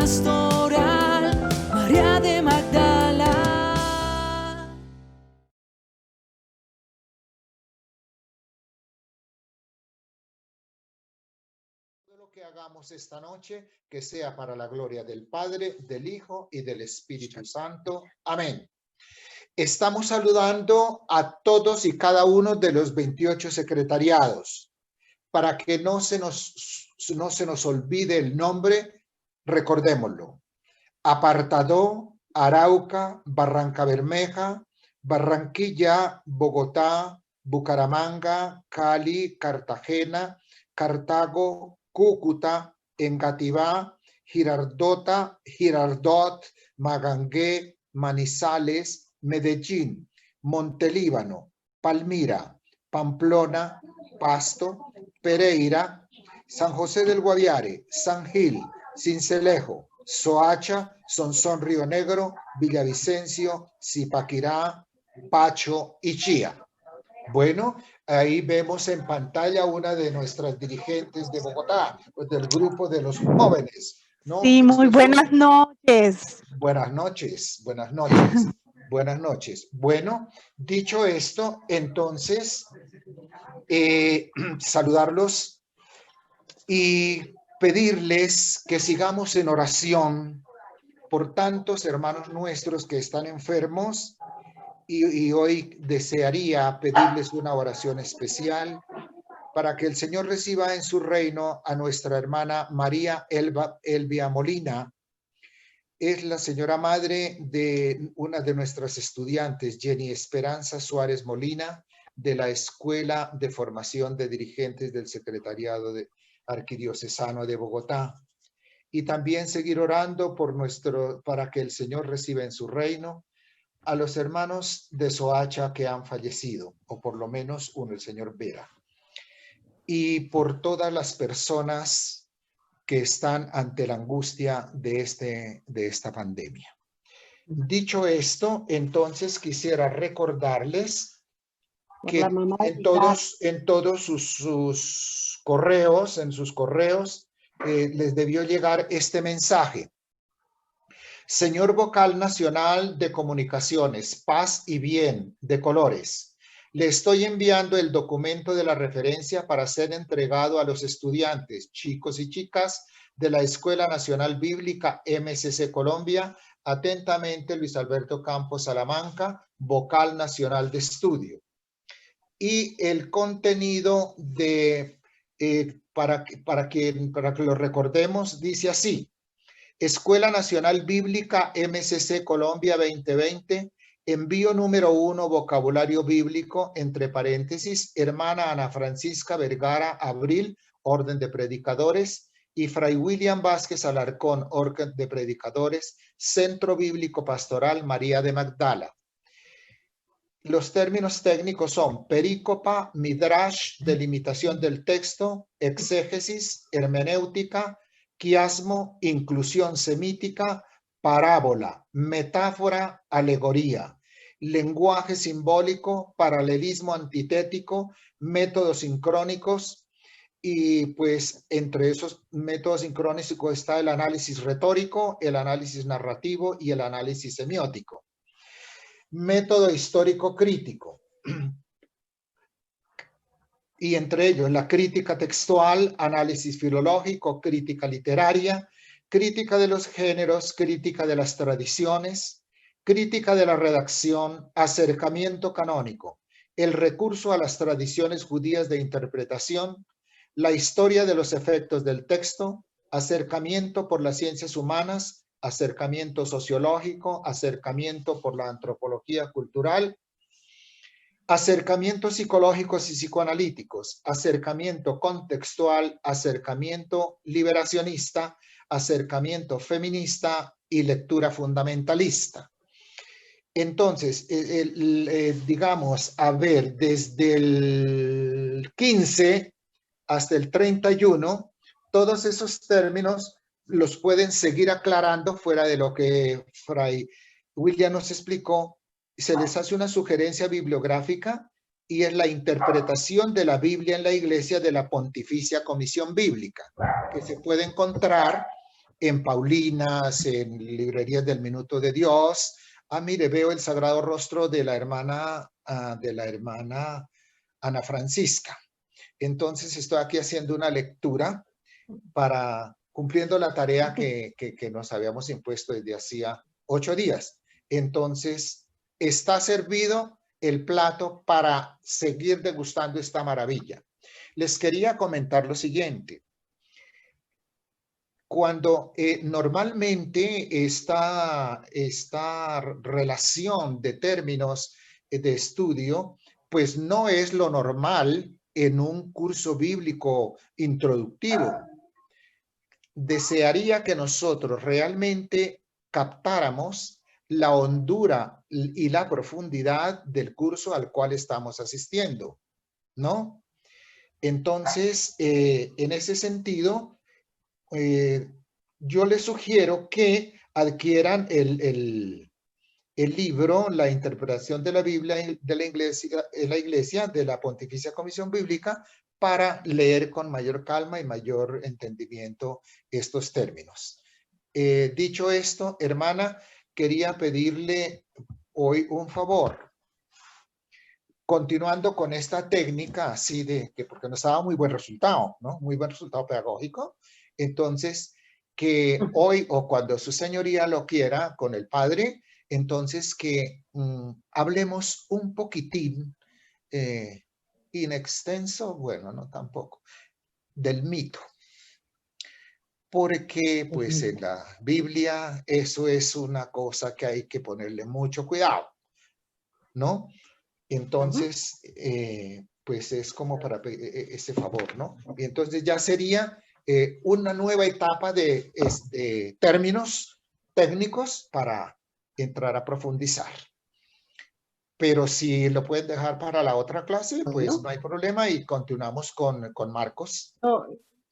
pastoral, María de Magdala. Lo que hagamos esta noche, que sea para la gloria del Padre, del Hijo y del Espíritu Santo. Amén. Estamos saludando a todos y cada uno de los 28 secretariados. Para que no se nos olvide el nombre, recordémoslo. Apartadó, Arauca, Barranca Bermeja, Barranquilla, Bogotá, Bucaramanga, Cali, Cartagena, Cartago, Cúcuta, Engativá, Girardot, Magangué, Manizales, Medellín, Montelíbano, Palmira, Pamplona, Pasto, Pereira, San José del Guaviare, San Gil, Sincelejo, Soacha, Sonsón Río Negro, Villavicencio, Zipaquirá, Pacho y Chía. Bueno, ahí vemos en pantalla una de nuestras dirigentes de Bogotá, pues del grupo de los jóvenes, ¿no? Sí, muy buenas noches. Buenas noches, buenas noches, buenas noches. Bueno, dicho esto, entonces, saludarlos y pedirles que sigamos en oración por tantos hermanos nuestros que están enfermos y hoy desearía pedirles una oración especial para que el Señor reciba en su reino a nuestra hermana María Elvia Molina. Es la señora madre de una de nuestras estudiantes, Jenny Esperanza Suárez Molina, de la Escuela de Formación de Dirigentes del Secretariado Arquidiocesano de Bogotá. Y también seguir orando para que el Señor reciba en su reino a los hermanos de Soacha que han fallecido, o por lo menos uno, el señor Vera. Y por todas las personas que están ante la angustia de esta pandemia. Dicho esto, entonces quisiera recordarles que en todos sus correos, les debió llegar este mensaje. Señor Vocal Nacional de Comunicaciones, Paz y Bien de Colores, le estoy enviando el documento de la referencia para ser entregado a los estudiantes, chicos y chicas de la Escuela Nacional Bíblica MSC Colombia. Atentamente, Luis Alberto Campos Salamanca, Vocal Nacional de Estudio. Y el contenido para que lo recordemos, dice así. Escuela Nacional Bíblica MSC Colombia 2020, envío número 1, vocabulario bíblico, entre paréntesis, hermana Ana Francisca Vergara Abril, orden de predicadores, y Fray William Vázquez Alarcón, orden de predicadores, Centro Bíblico Pastoral María de Magdala. Los términos técnicos son perícopa, midrash, delimitación del texto, exégesis, hermenéutica, quiasmo, inclusión semítica, parábola, metáfora, alegoría, lenguaje simbólico, paralelismo antitético, métodos sincrónicos, y pues entre esos métodos sincrónicos está el análisis retórico, el análisis narrativo y el análisis semiótico. Método histórico crítico. Y entre ellos la crítica textual, análisis filológico, crítica literaria, crítica de los géneros, crítica de las tradiciones, crítica de la redacción, acercamiento canónico, el recurso a las tradiciones judías de interpretación, la historia de los efectos del texto, acercamiento por las ciencias humanas, acercamiento sociológico, acercamiento por la antropología cultural, acercamientos psicológicos y psicoanalíticos, acercamiento contextual, acercamiento liberacionista, acercamiento feminista y lectura fundamentalista. Entonces, digamos, a ver, desde el 15 hasta el 31, todos esos términos los pueden seguir aclarando fuera de lo que Fray William nos explicó. Se les hace una sugerencia bibliográfica y es la interpretación de la Biblia en la Iglesia de la Pontificia Comisión Bíblica, que se puede encontrar en Paulinas, en librerías del Minuto de Dios. Ah, mire, veo el Sagrado Rostro de la hermana Ana Francisca. Entonces estoy aquí haciendo una lectura para cumpliendo la tarea que nos habíamos impuesto desde hacía 8 días. Entonces, está servido el plato para seguir degustando esta maravilla. Les quería comentar lo siguiente. Cuando normalmente esta relación de términos de estudio, pues no es lo normal en un curso bíblico introductivo. Desearía que nosotros realmente captáramos la hondura y la profundidad del curso al cual estamos asistiendo, ¿no? Entonces, en ese sentido, yo les sugiero que adquieran el libro, La interpretación de la Biblia de la Iglesia, de la Pontificia Comisión Bíblica, para leer con mayor calma y mayor entendimiento estos términos. Dicho esto, hermana, quería pedirle hoy un favor. Continuando con esta técnica, así porque nos ha dado muy buen resultado, ¿no? Muy buen resultado pedagógico. Entonces, que hoy o cuando su señoría lo quiera con el padre, entonces que hablemos un poquitín, in extenso, bueno, no tampoco, del mito. Porque pues en la Biblia eso es una cosa que hay que ponerle mucho cuidado, ¿no? Entonces, pues es como para ese favor, ¿no? Y entonces ya sería una nueva etapa de términos técnicos para entrar a profundizar. Pero si lo pueden dejar para la otra clase, pues no hay problema y continuamos con Marcos. No,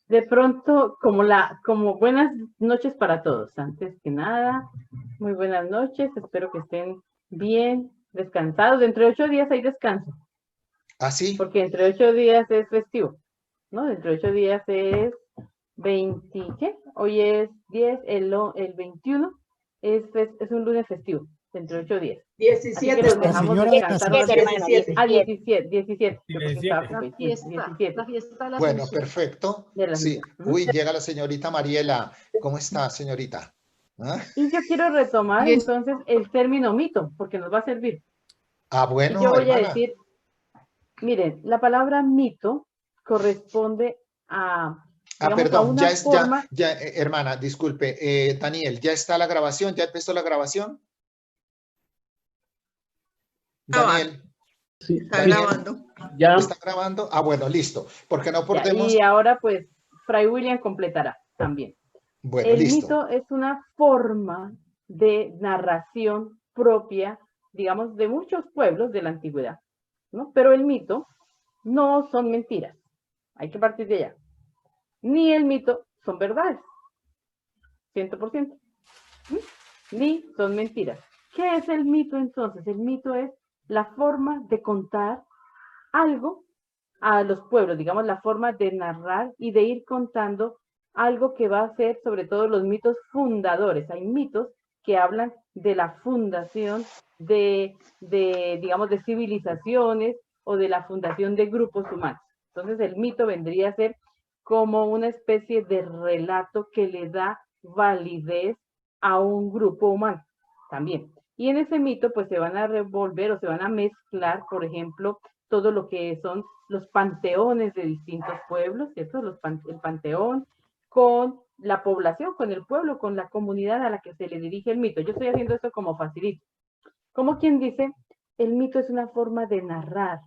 de pronto, como buenas noches para todos. Antes que nada, muy buenas noches. Espero que estén bien, descansados. Dentro de 8 días hay descanso. ¿Ah, sí? Porque entre 8 días es festivo, ¿no? Dentro de 8 días es 20, ¿qué? Hoy es 10, el 21 es un lunes festivo. Dentro de 8 días. 17. Los dejamos descansar. 17. Ah, 17. 17. Bueno, perfecto. Sí. Uy, llega la señorita Mariela. ¿Cómo está, señorita? ¿Ah? Y yo quiero retomar entonces el término mito, porque nos va a servir. Ah, bueno, y yo voy hermana. a decir, miren, la palabra mito corresponde a... perdón, hermana, disculpe, Daniel, ¿ya está la grabación? ¿Ya empezó la grabación? Daniel. Sí, está Daniel, grabando. ¿Ya está grabando? Ah, bueno, listo. Porque no portemos... Y ahora pues, Fray William completará también. Bueno, el listo. mito es una forma de narración propia, digamos, de muchos pueblos de la antigüedad, ¿no? Pero el mito no son mentiras. Hay que partir de allá. Ni el mito son verdades. 100%. Ni son mentiras. ¿Qué es el mito entonces? El mito es la forma de contar algo a los pueblos, digamos, la forma de narrar y de ir contando algo que va a ser sobre todo los mitos fundadores. Hay mitos que hablan de la fundación digamos, de civilizaciones o de la fundación de grupos humanos. Entonces el mito vendría a ser como una especie de relato que le da validez a un grupo humano también. Y en ese mito pues se van a revolver o se van a mezclar, por ejemplo, todo lo que son los panteones de distintos pueblos, ¿cierto? El panteón con la población, con el pueblo, con la comunidad a la que se le dirige el mito. Yo estoy haciendo esto como facilito. Como quien dice, el mito es una forma de narrar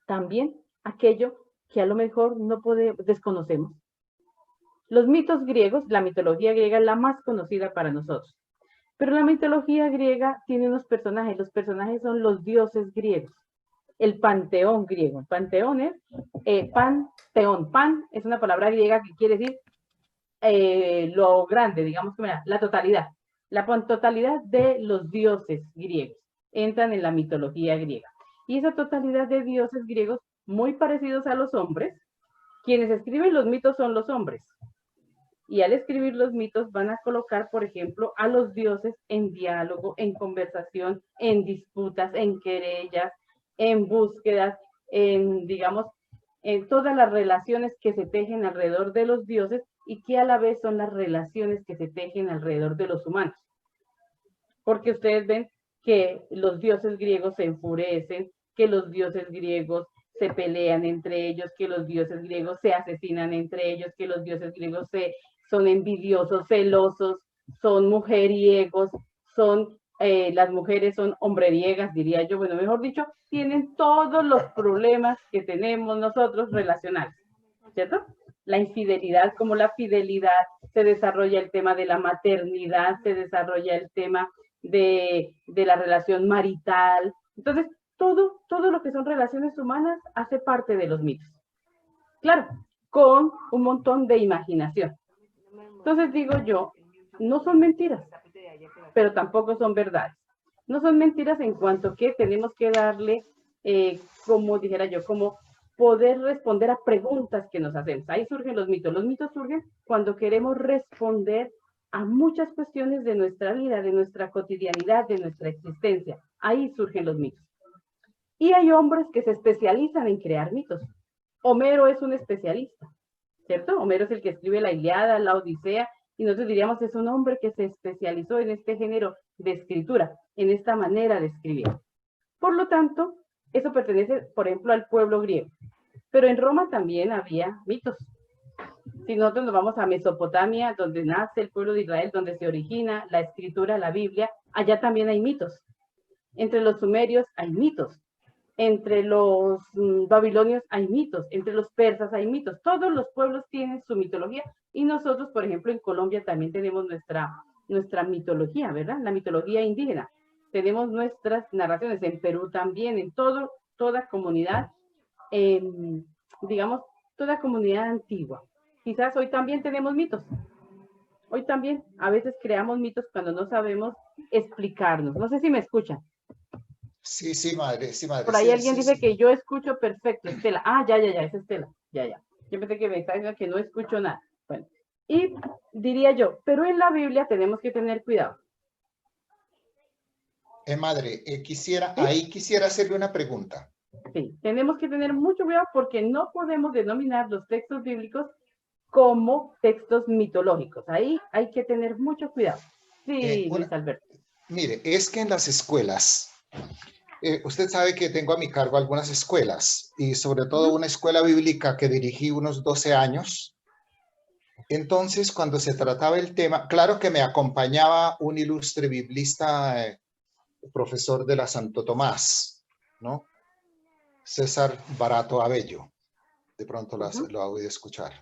también aquello que a lo mejor desconocemos. Los mitos griegos, la mitología griega es la más conocida para nosotros. Pero la mitología griega tiene unos personajes. Los personajes son los dioses griegos. El panteón griego. El panteón es panteón. Pan es una palabra griega que quiere decir lo grande, digamos que la totalidad. La totalidad de los dioses griegos entran en la mitología griega. Y esa totalidad de dioses griegos, muy parecidos a los hombres, quienes escriben los mitos son los hombres. Y al escribir los mitos van a colocar, por ejemplo, a los dioses en diálogo, en conversación, en disputas, en querellas, en búsquedas, en, digamos, en todas las relaciones que se tejen alrededor de los dioses y que a la vez son las relaciones que se tejen alrededor de los humanos. Porque ustedes ven que los dioses griegos se enfurecen, que los dioses griegos se pelean entre ellos, que los dioses griegos se asesinan entre ellos, que los dioses griegos son envidiosos, celosos, son mujeriegos, las mujeres son hombreriegas, diría yo, bueno, mejor dicho, tienen todos los problemas que tenemos nosotros relacionales, ¿cierto? La infidelidad como la fidelidad, se desarrolla el tema de la maternidad, se desarrolla el tema de la relación marital. Entonces, todo lo que son relaciones humanas hace parte de los mitos. Claro, con un montón de imaginación. Entonces digo yo, no son mentiras, pero tampoco son verdades. No son mentiras en cuanto que tenemos que darle, como dijera yo, como poder responder a preguntas que nos hacemos. Ahí surgen los mitos. Los mitos surgen cuando queremos responder a muchas cuestiones de nuestra vida, de nuestra cotidianidad, de nuestra existencia. Ahí surgen los mitos. Y hay hombres que se especializan en crear mitos. Homero es un especialista, ¿cierto? Homero es el que escribe la Ilíada, la Odisea, y nosotros diríamos es un hombre que se especializó en este género de escritura, en esta manera de escribir. Por lo tanto, eso pertenece, por ejemplo, al pueblo griego. Pero en Roma también había mitos. Si nosotros nos vamos a Mesopotamia, donde nace el pueblo de Israel, donde se origina la escritura, la Biblia, allá también hay mitos. Entre los sumerios hay mitos. Entre los babilonios hay mitos, entre los persas hay mitos. Todos los pueblos tienen su mitología y nosotros, por ejemplo, en Colombia también tenemos nuestra mitología, ¿verdad? La mitología indígena. Tenemos nuestras narraciones, en Perú también, en toda comunidad, digamos, toda comunidad antigua. Quizás hoy también tenemos mitos. Hoy también a veces creamos mitos cuando no sabemos explicarnos. No sé si me escuchan. Sí, sí, madre, sí, madre. Por ahí Sí, alguien sí, dice sí. que yo escucho perfecto, Estela. Ah, ya, es Estela. Ya. Yo pensé que me está diciendo que no escucho nada. Bueno, y diría yo, pero en la Biblia tenemos que tener cuidado. Madre, ¿Sí? ahí quisiera hacerle una pregunta. Sí, tenemos que tener mucho cuidado porque no podemos denominar los textos bíblicos como textos mitológicos. Ahí hay que tener mucho cuidado. Sí, Luis Alberto. Mire, es que en las escuelas, usted sabe que tengo a mi cargo algunas escuelas y sobre todo una escuela bíblica que dirigí unos 12 años. Entonces, cuando se trataba el tema, claro que me acompañaba un ilustre biblista, profesor de la Santo Tomás, ¿no? César Barato Abello. De pronto lo ha oído escuchar.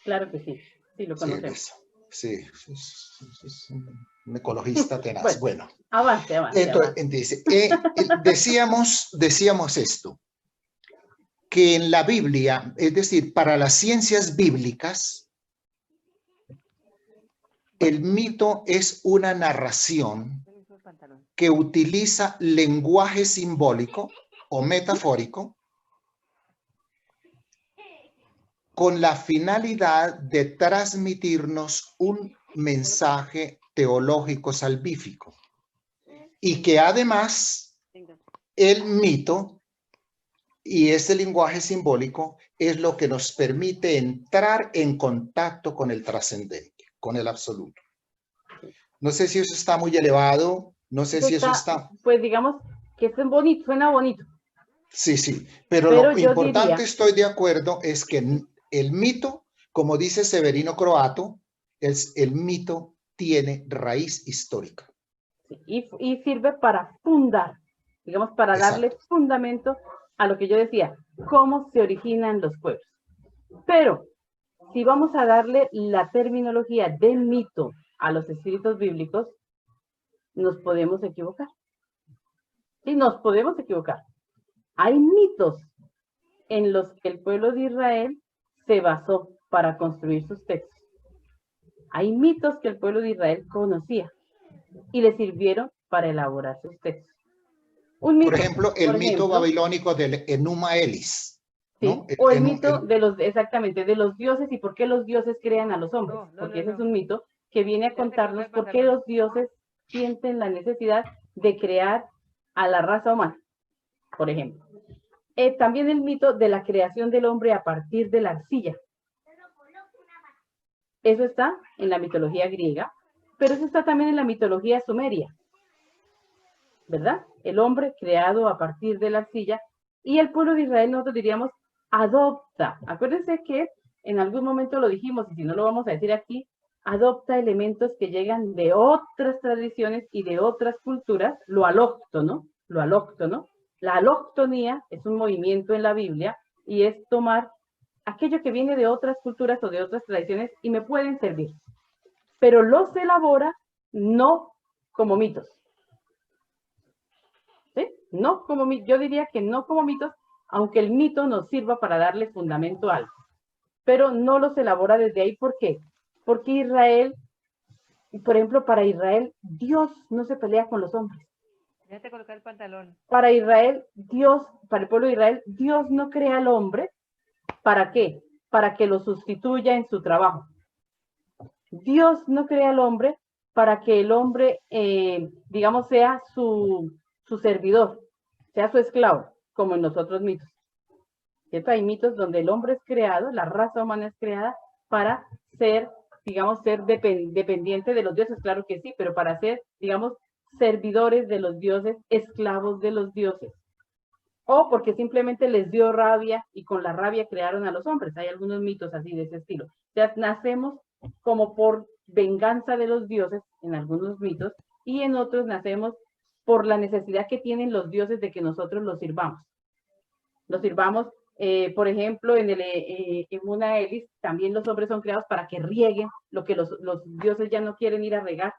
Claro que sí, sí lo conocemos. Sí, es un ecologista tenaz. Bueno, avance. Entonces, decíamos esto, que en la Biblia, es decir, para las ciencias bíblicas, el mito es una narración que utiliza lenguaje simbólico o metafórico con la finalidad de transmitirnos un mensaje teológico salvífico y que además el mito y ese lenguaje simbólico es lo que nos permite entrar en contacto con el trascendente, con el absoluto. No sé si eso está muy elevado, no sé si eso está... Pues digamos que es bonito, suena bonito. Sí, pero lo importante, estoy de acuerdo, es que el mito, como dice Severino Croato, el mito tiene raíz histórica. Y sirve para fundar, digamos, para darle fundamento a lo que yo decía, cómo se originan los pueblos. Pero si vamos a darle la terminología de mito a los escritos bíblicos, nos podemos equivocar. Sí, nos podemos equivocar. Hay mitos en los que el pueblo de Israel se basó para construir sus textos. Hay mitos que el pueblo de Israel conocía y le sirvieron para elaborar sus textos. Por ejemplo, el mito babilónico del Enuma Elis. Sí, ¿no? o el mito de los, exactamente, de los dioses y por qué los dioses crean a los hombres, porque ese es un mito que viene a contarnos por qué los dioses sienten la necesidad de crear a la raza humana, por ejemplo. También el mito de la creación del hombre a partir de la arcilla. Eso está en la mitología griega, pero eso está también en la mitología sumeria, ¿verdad? El hombre creado a partir de la arcilla, y el pueblo de Israel, nosotros diríamos, adopta. Acuérdense que en algún momento lo dijimos, y si no lo vamos a decir aquí, adopta elementos que llegan de otras tradiciones y de otras culturas, lo alóctono, lo alóctono. La aloctonía es un movimiento en la Biblia y es tomar aquello que viene de otras culturas o de otras tradiciones y me pueden servir, pero los elabora no como mitos. ¿Sí? No como, yo diría que no como mitos, aunque el mito nos sirva para darle fundamento a algo, pero no los elabora desde ahí. ¿Por qué? Porque Israel, por ejemplo, para Israel, Dios no se pelea con los hombres. Ya te coloqué el pantalón. Para Israel, Dios, para el pueblo de Israel, Dios no crea al hombre. ¿Para qué? Para que lo sustituya en su trabajo. Dios no crea al hombre para que el hombre, digamos, sea su servidor, sea su esclavo, como en los otros mitos. ¿Cierto? Hay mitos donde el hombre es creado, la raza humana es creada para ser, digamos, ser dependiente de los dioses, claro que sí, pero para ser, digamos, servidores de los dioses, esclavos de los dioses. O porque simplemente les dio rabia y con la rabia crearon a los hombres. Hay algunos mitos así de ese estilo. O sea, nacemos como por venganza de los dioses en algunos mitos y en otros nacemos por la necesidad que tienen los dioses de que nosotros los sirvamos. Los sirvamos, por ejemplo, en Muna Elis, también los hombres son creados para que rieguen lo que los dioses ya no quieren ir a regar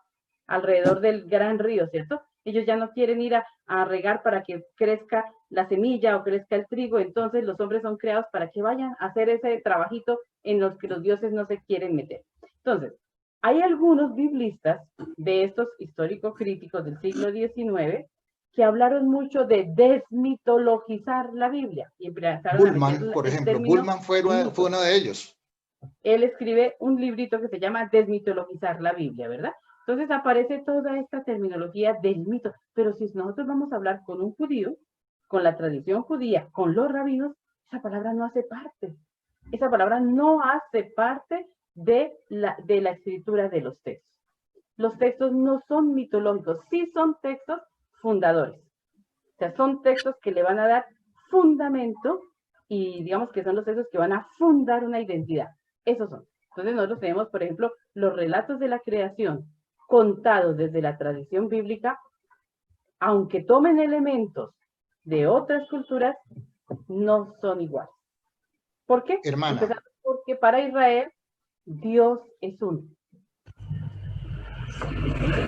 alrededor del gran río, ¿cierto? Ellos ya no quieren ir a regar para que crezca la semilla o crezca el trigo, entonces los hombres son creados para que vayan a hacer ese trabajito en los que los dioses no se quieren meter. Entonces, hay algunos biblistas de estos históricos críticos del siglo XIX que hablaron mucho de desmitologizar la Biblia. Y Bullman, por ejemplo, Bullman fue uno de ellos. Él escribe un librito que se llama Desmitologizar la Biblia, ¿verdad? Entonces aparece toda esta terminología del mito, pero si nosotros vamos a hablar con un judío, con la tradición judía, con los rabinos, esa palabra no hace parte. Esa palabra no hace parte de la escritura de los textos. Los textos no son mitológicos, sí son textos fundadores. O sea, son textos que le van a dar fundamento y digamos que son los textos que van a fundar una identidad. Esos son. Entonces nosotros tenemos, por ejemplo, los relatos de la creación contados desde la tradición bíblica, aunque tomen elementos de otras culturas, no son iguales. ¿Por qué? Hermana. Porque para Israel, Dios es uno.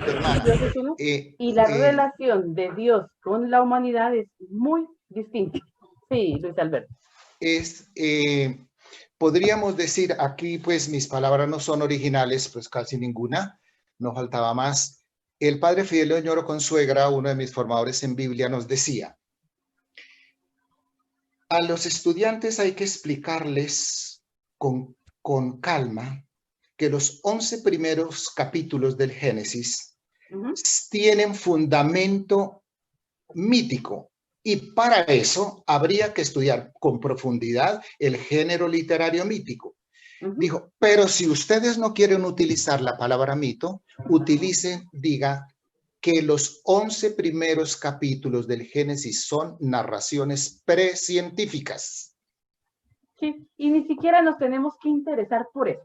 Hermana, Dios es uno y la relación de Dios con la humanidad es muy distinta. Sí, Luis Alberto. Podríamos decir aquí, pues mis palabras no son originales, pues casi ninguna, no faltaba más. El padre Fidelio Ñoro Consuegra, uno de mis formadores en Biblia, nos decía, a los estudiantes hay que explicarles con calma que los 11 primeros capítulos del Génesis tienen fundamento mítico y para eso habría que estudiar con profundidad el género literario mítico. Dijo, pero si ustedes no quieren utilizar la palabra mito, utilicen, diga, que los 11 primeros capítulos del Génesis son narraciones precientíficas. Sí, y ni siquiera nos tenemos que interesar por eso.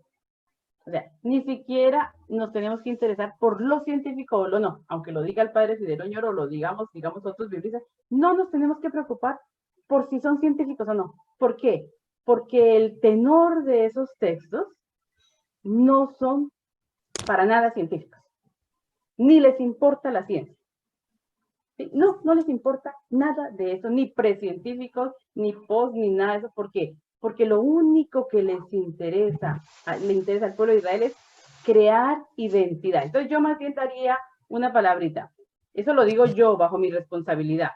O sea, ni siquiera nos tenemos que interesar por lo científico o lo no, aunque lo diga el padre Fidelio Ñoro o lo digamos otros biblistas, no nos tenemos que preocupar por si son científicos o no. ¿Por qué? Porque el tenor de esos textos no son para nada científicos, ni les importa la ciencia. ¿Sí? No les importa nada de eso, ni precientíficos, ni post, ni nada de eso. ¿Por qué? Porque lo único que le interesa al pueblo de Israel es crear identidad. Entonces yo más bien daría una palabrita. Eso lo digo yo bajo mi responsabilidad.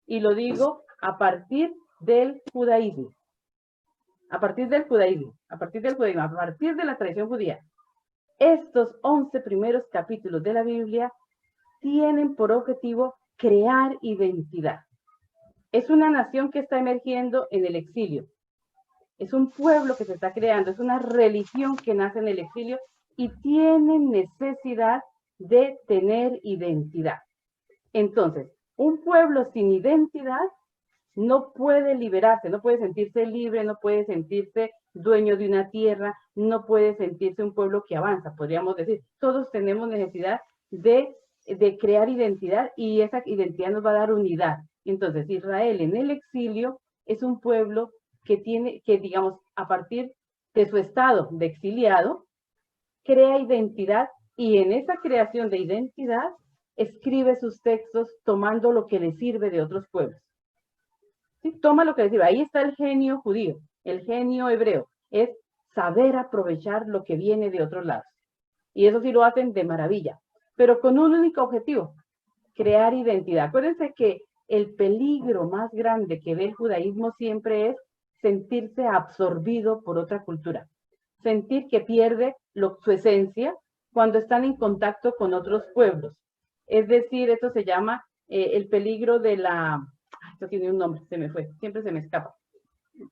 Y lo digo a partir del judaísmo. a partir del judaísmo, a partir de la tradición judía, estos 11 primeros capítulos de la Biblia tienen por objetivo crear identidad. Es una nación que está emergiendo en el exilio. Es un pueblo que se está creando, es una religión que nace en el exilio y tiene necesidad de tener identidad. Entonces, un pueblo sin identidad no puede liberarse, no puede sentirse libre, no puede sentirse dueño de una tierra, no puede sentirse un pueblo que avanza, podríamos decir. Todos tenemos necesidad de crear identidad y esa identidad nos va a dar unidad. Entonces, Israel en el exilio es un pueblo que tiene, que digamos, a partir de su estado de exiliado, crea identidad y en esa creación de identidad escribe sus textos tomando lo que le sirve de otros pueblos. ¿Sí? Toma lo que le sirve. Ahí está el genio judío, el genio hebreo. Es saber aprovechar lo que viene de otros lados. Y eso sí lo hacen de maravilla, pero con un único objetivo, crear identidad. Acuérdense que el peligro más grande que ve el judaísmo siempre es sentirse absorbido por otra cultura, sentir que pierde su esencia cuando están en contacto con otros pueblos. Es decir, esto se llama el peligro de la... Esto tiene un nombre, se me fue, siempre se me escapa.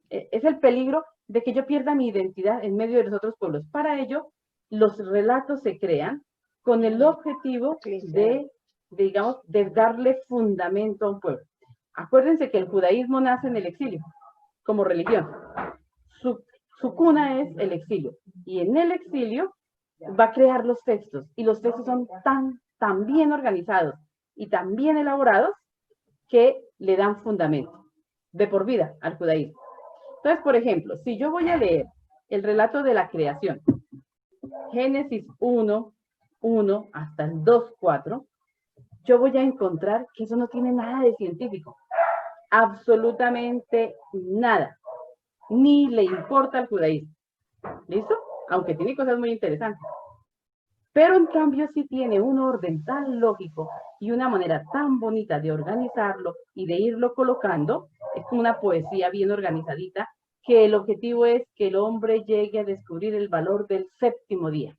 Es el peligro de que yo pierda mi identidad en medio de los otros pueblos. Para ello, los relatos se crean con el objetivo de darle fundamento a un pueblo. Acuérdense que el judaísmo nace en el exilio, como religión. Su cuna es el exilio. Y en el exilio va a crear los textos. Y los textos son tan bien organizados y tan bien elaborados que le dan fundamento de por vida al judaísmo. Entonces, por ejemplo, si yo voy a leer el relato de la creación, Génesis 1 hasta el 2:4, yo voy a encontrar que eso no tiene nada de científico. Absolutamente nada. Ni le importa al judaísmo. ¿Listo? Aunque tiene cosas muy interesantes. Pero en cambio sí tiene un orden tan lógico y una manera tan bonita de organizarlo y de irlo colocando. Es como una poesía bien organizadita, que el objetivo es que el hombre llegue a descubrir el valor del séptimo día.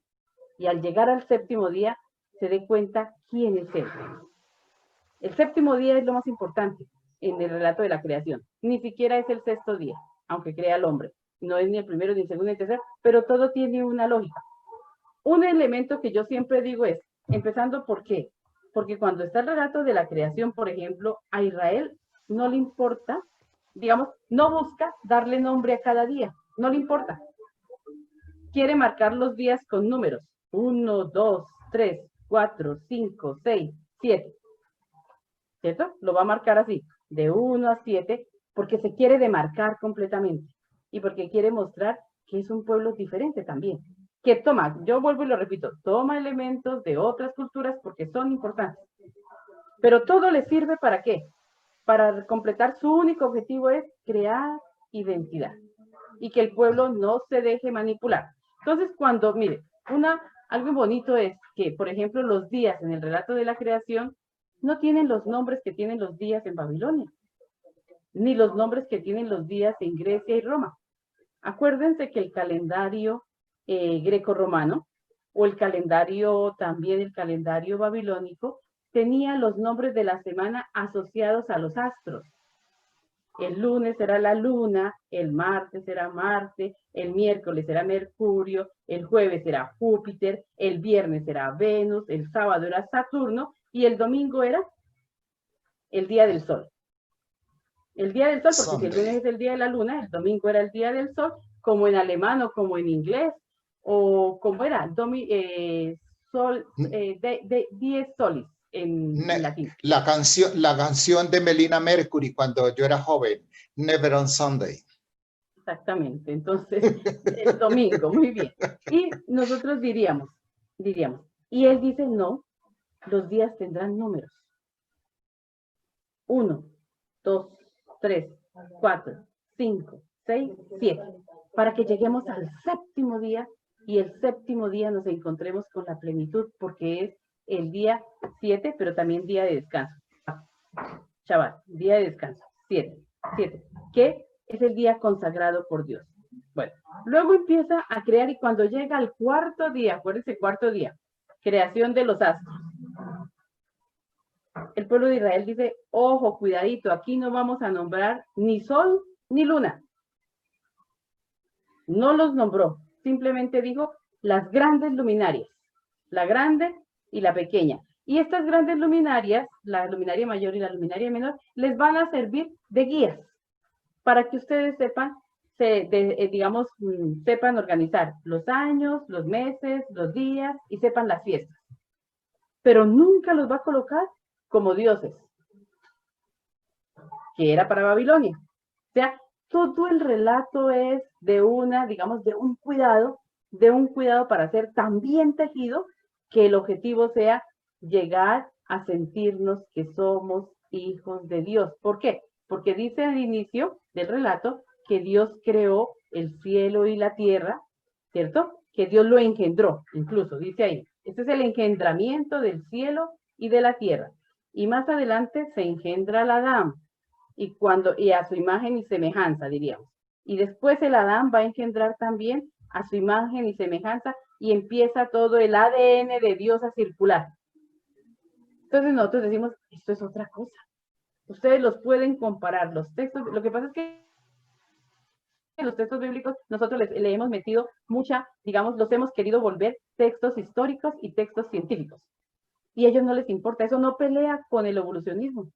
Y al llegar al séptimo día, se dé cuenta quién es él. El séptimo día es lo más importante en el relato de la creación. Ni siquiera es el sexto día, aunque crea el hombre. No es ni el primero, ni el segundo, ni el tercero, pero todo tiene una lógica. Un elemento que yo siempre digo es, empezando ¿por qué? Porque cuando está el relato de la creación, por ejemplo, a Israel no le importa, digamos, no busca darle nombre a cada día, no le importa. Quiere marcar los días con números, 1, 2, 3, 4, 5, 6, 7. ¿Cierto? Lo va a marcar así, de 1 a 7, porque se quiere demarcar completamente y porque quiere mostrar que es un pueblo diferente también. Que toma, yo vuelvo y lo repito, toma elementos de otras culturas porque son importantes. Pero todo le sirve ¿para qué? Para completar su único objetivo es crear identidad y que el pueblo no se deje manipular. Entonces, cuando, mire, algo bonito es que, por ejemplo, los días en el relato de la creación no tienen los nombres que tienen los días en Babilonia, ni los nombres que tienen los días en Grecia y Roma. Acuérdense que el calendario greco-romano o el calendario babilónico tenía los nombres de la semana asociados a los astros. El lunes era la luna, el martes era Marte, el miércoles era Mercurio, el jueves era Júpiter, el viernes era Venus, el sábado era Saturno y el domingo era el día del sol. El día del sol, porque si el lunes es el día de la luna, el domingo era el día del sol, como en alemán o como en inglés, o como era, dies solis en latín. La canción de Melina Mercury cuando yo era joven, Never on Sunday. Exactamente, entonces el domingo, muy bien. Y nosotros diríamos, y él dice, no, los días tendrán números. 1, 2, 3, 4, 5, 6, 7, para que lleguemos al séptimo día y el séptimo día nos encontremos con la plenitud, porque es el día 7, pero también día de descanso. Shabbat, día de descanso, 7, que es el día consagrado por Dios. Bueno, luego empieza a crear y cuando llega al cuarto día, acuérdense, cuarto día, creación de los astros. El pueblo de Israel dice, ojo, cuidadito, aquí no vamos a nombrar ni sol ni luna. No los nombró, simplemente dijo las grandes luminarias, la grande y la pequeña. Y estas grandes luminarias, la luminaria mayor y la luminaria menor, les van a servir de guías para que ustedes sepan, digamos, sepan organizar los años, los meses, los días y sepan las fiestas. Pero nunca los va a colocar como dioses, que era para Babilonia. O sea, todo el relato es de una, digamos, de un cuidado para ser tan bien tejido que el objetivo sea llegar a sentirnos que somos hijos de Dios. ¿Por qué? Porque dice al inicio del relato que Dios creó el cielo y la tierra, ¿cierto? Que Dios lo engendró, incluso, dice ahí. Este es el engendramiento del cielo y de la tierra. Y más adelante se engendra el Adán, y a su imagen y semejanza, diríamos. Y después el Adán va a engendrar también a su imagen y semejanza, y empieza todo el ADN de Dios a circular. Entonces nosotros decimos, esto es otra cosa. Ustedes los pueden comparar, los textos, lo que pasa es que en los textos bíblicos nosotros le hemos metido mucha, digamos, los hemos querido volver textos históricos y textos científicos. Y a ellos no les importa, eso no pelea con el evolucionismo.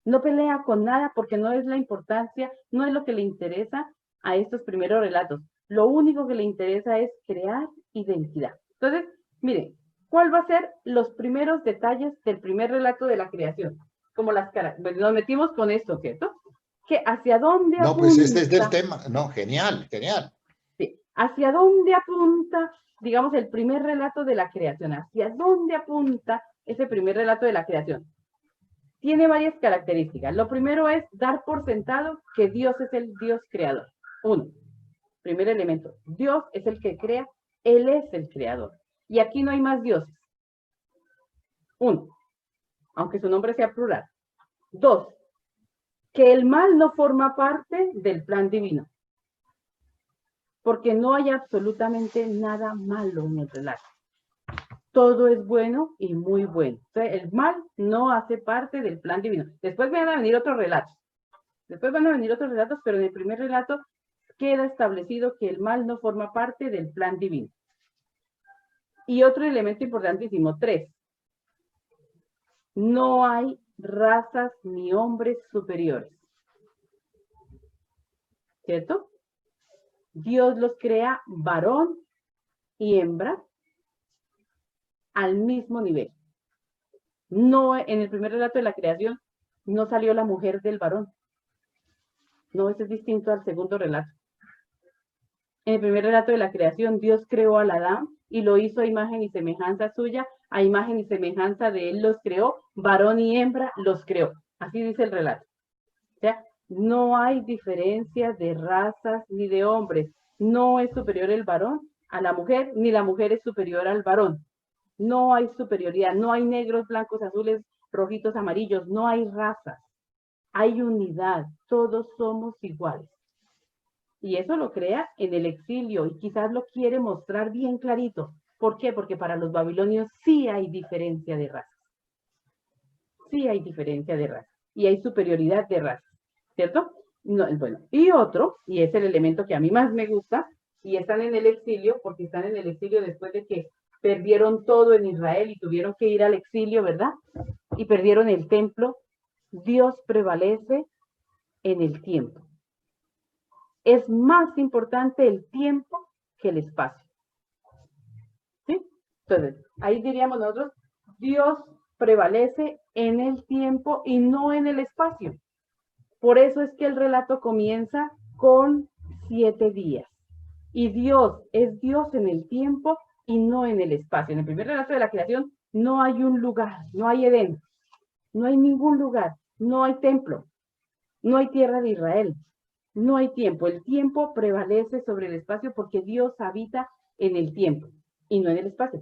No pelea con nada porque no es la importancia, no es lo que le interesa a estos primeros relatos. Lo único que le interesa es crear identidad. Entonces, miren, ¿cuál va a ser los primeros detalles del primer relato de la creación? Como las caras. Pues nos metimos con esto, ¿cierto? Que hacia dónde apunta. No, pues este es del tema. No, genial, genial. Sí, hacia dónde apunta, digamos, el primer relato de la creación. Hacia dónde apunta ese primer relato de la creación. Tiene varias características. Lo primero es dar por sentado que Dios es el Dios creador. Uno, primer elemento. Dios es el que crea, Él es el creador. Y aquí no hay más dioses. Uno, aunque su nombre sea plural. Dos, que el mal no forma parte del plan divino. Porque no hay absolutamente nada malo en el relato. Todo es bueno y muy bueno. O sea, el mal no hace parte del plan divino. Después van a venir otros relatos. Pero en el primer relato queda establecido que el mal no forma parte del plan divino. Y otro elemento importantísimo, 3. No hay razas ni hombres superiores. ¿Cierto? Dios los crea varón y hembra al mismo nivel. No, en el primer relato de la creación no salió la mujer del varón. No, ese es distinto al segundo relato. En el primer relato de la creación, Dios creó al Adán y lo hizo a imagen y semejanza suya, a imagen y semejanza de él los creó, varón y hembra los creó. Así dice el relato. O sea, no hay diferencia de razas ni de hombres. No es superior el varón a la mujer, ni la mujer es superior al varón. No hay superioridad, no hay negros, blancos, azules, rojitos, amarillos, no hay razas. Hay unidad, todos somos iguales. Y eso lo crea en el exilio y quizás lo quiere mostrar bien clarito. ¿Por qué? Porque para los babilonios sí hay diferencia de razas. Sí hay diferencia de razas y hay superioridad de razas, ¿cierto? No, bueno, y otro, y es el elemento que a mí más me gusta, y están en el exilio, porque están en el exilio después de que perdieron todo en Israel y tuvieron que ir al exilio, ¿verdad? Y perdieron el templo. Dios prevalece en el tiempo. Es más importante el tiempo que el espacio. ¿Sí? Entonces, ahí diríamos nosotros, Dios prevalece en el tiempo y no en el espacio. Por eso es que el relato comienza con 7 días. Y Dios es Dios en el tiempo y no en el espacio. En el primer relato de la creación no hay un lugar, no hay Edén, no hay ningún lugar, no hay templo, no hay tierra de Israel, no hay tiempo. El tiempo prevalece sobre el espacio porque Dios habita en el tiempo y no en el espacio.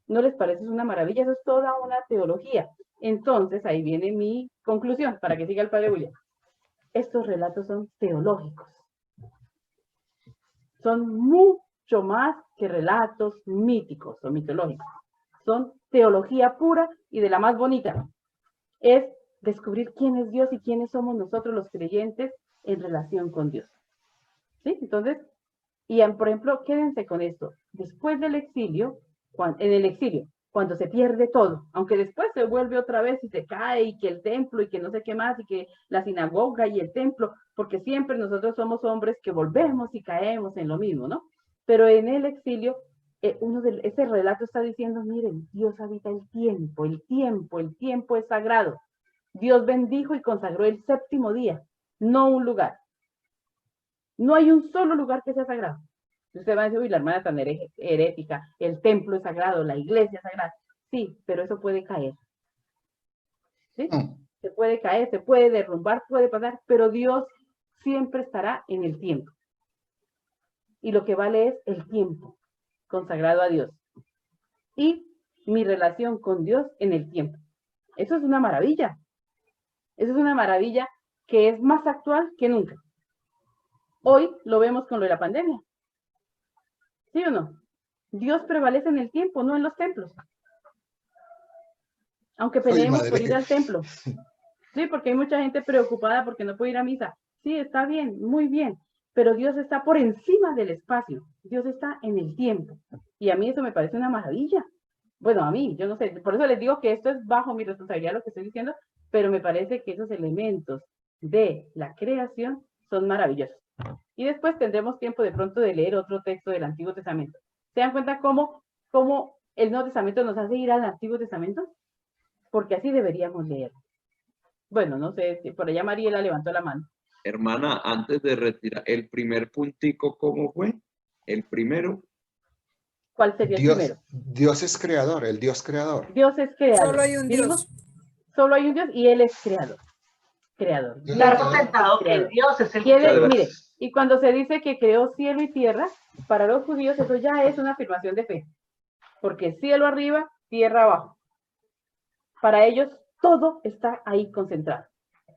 ¿No les parece una maravilla? Eso es toda una teología. Entonces, ahí viene mi conclusión, para que siga el padre William. Estos relatos son teológicos. son mucho más que relatos míticos o mitológicos. Son teología pura y de la más bonita. Es descubrir quién es Dios y quiénes somos nosotros los creyentes en relación con Dios. ¿Sí? Entonces, por ejemplo, quédense con esto. Después del exilio, en el exilio, cuando se pierde todo, aunque después se vuelve otra vez y se cae, y que el templo, y que no sé qué más, y que la sinagoga y el templo, porque siempre nosotros somos hombres que volvemos y caemos en lo mismo, ¿no? Pero en el exilio, ese relato está diciendo, miren, Dios habita el tiempo es sagrado. Dios bendijo y consagró el séptimo día, no un lugar. No hay un solo lugar que sea sagrado. Usted va a decir, uy, la hermana tan herética, el templo es sagrado, la iglesia es sagrada. Sí, pero eso puede caer. ¿Sí? Se puede caer, se puede derrumbar, puede pasar, pero Dios siempre estará en el tiempo. Y lo que vale es el tiempo consagrado a Dios. Y mi relación con Dios en el tiempo. Eso es una maravilla. Eso es una maravilla que es más actual que nunca. Hoy lo vemos con lo de la pandemia. ¿Sí o no? Dios prevalece en el tiempo, no en los templos. Aunque peleemos por ir al templo. Sí, porque hay mucha gente preocupada porque no puede ir a misa. Sí, está bien, muy bien. Pero Dios está por encima del espacio. Dios está en el tiempo. Y a mí eso me parece una maravilla. Bueno, a mí, yo no sé. Por eso les digo que esto es bajo mi responsabilidad lo que estoy diciendo, pero me parece que esos elementos de la creación son maravillosos. Y después tendremos tiempo de pronto de leer otro texto del Antiguo Testamento. ¿Se dan cuenta cómo el Nuevo Testamento nos hace ir al Antiguo Testamento? Porque así deberíamos leer. Bueno, no sé, si por allá Mariela levantó la mano. Hermana, antes de retirar, el primer puntico, ¿cómo fue? El primero. ¿Cuál sería el primero? Dios es creador, el Dios creador. Dios es creador. Solo hay un Dios. Solo hay un Dios y Él es creador. Creador. Dar por sentado que Dios es el creador. Mire, y cuando se dice que creó cielo y tierra, para los judíos eso ya es una afirmación de fe. Porque cielo arriba, tierra abajo. Para ellos todo está ahí concentrado.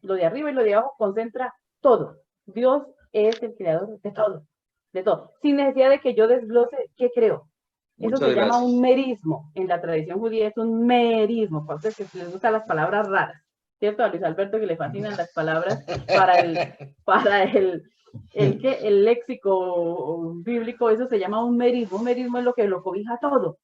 Lo de arriba y lo de abajo concentra todo. Dios es el creador de todo. De todo. Sin necesidad de que yo desglose qué creo. Eso se llama un merismo. En la tradición judía es un merismo. Para ustedes que les gustan las palabras raras. ¿Cierto? A Luis Alberto que le fascinan las palabras para el léxico bíblico, eso se llama un merismo. Un merismo es lo que lo cobija todo.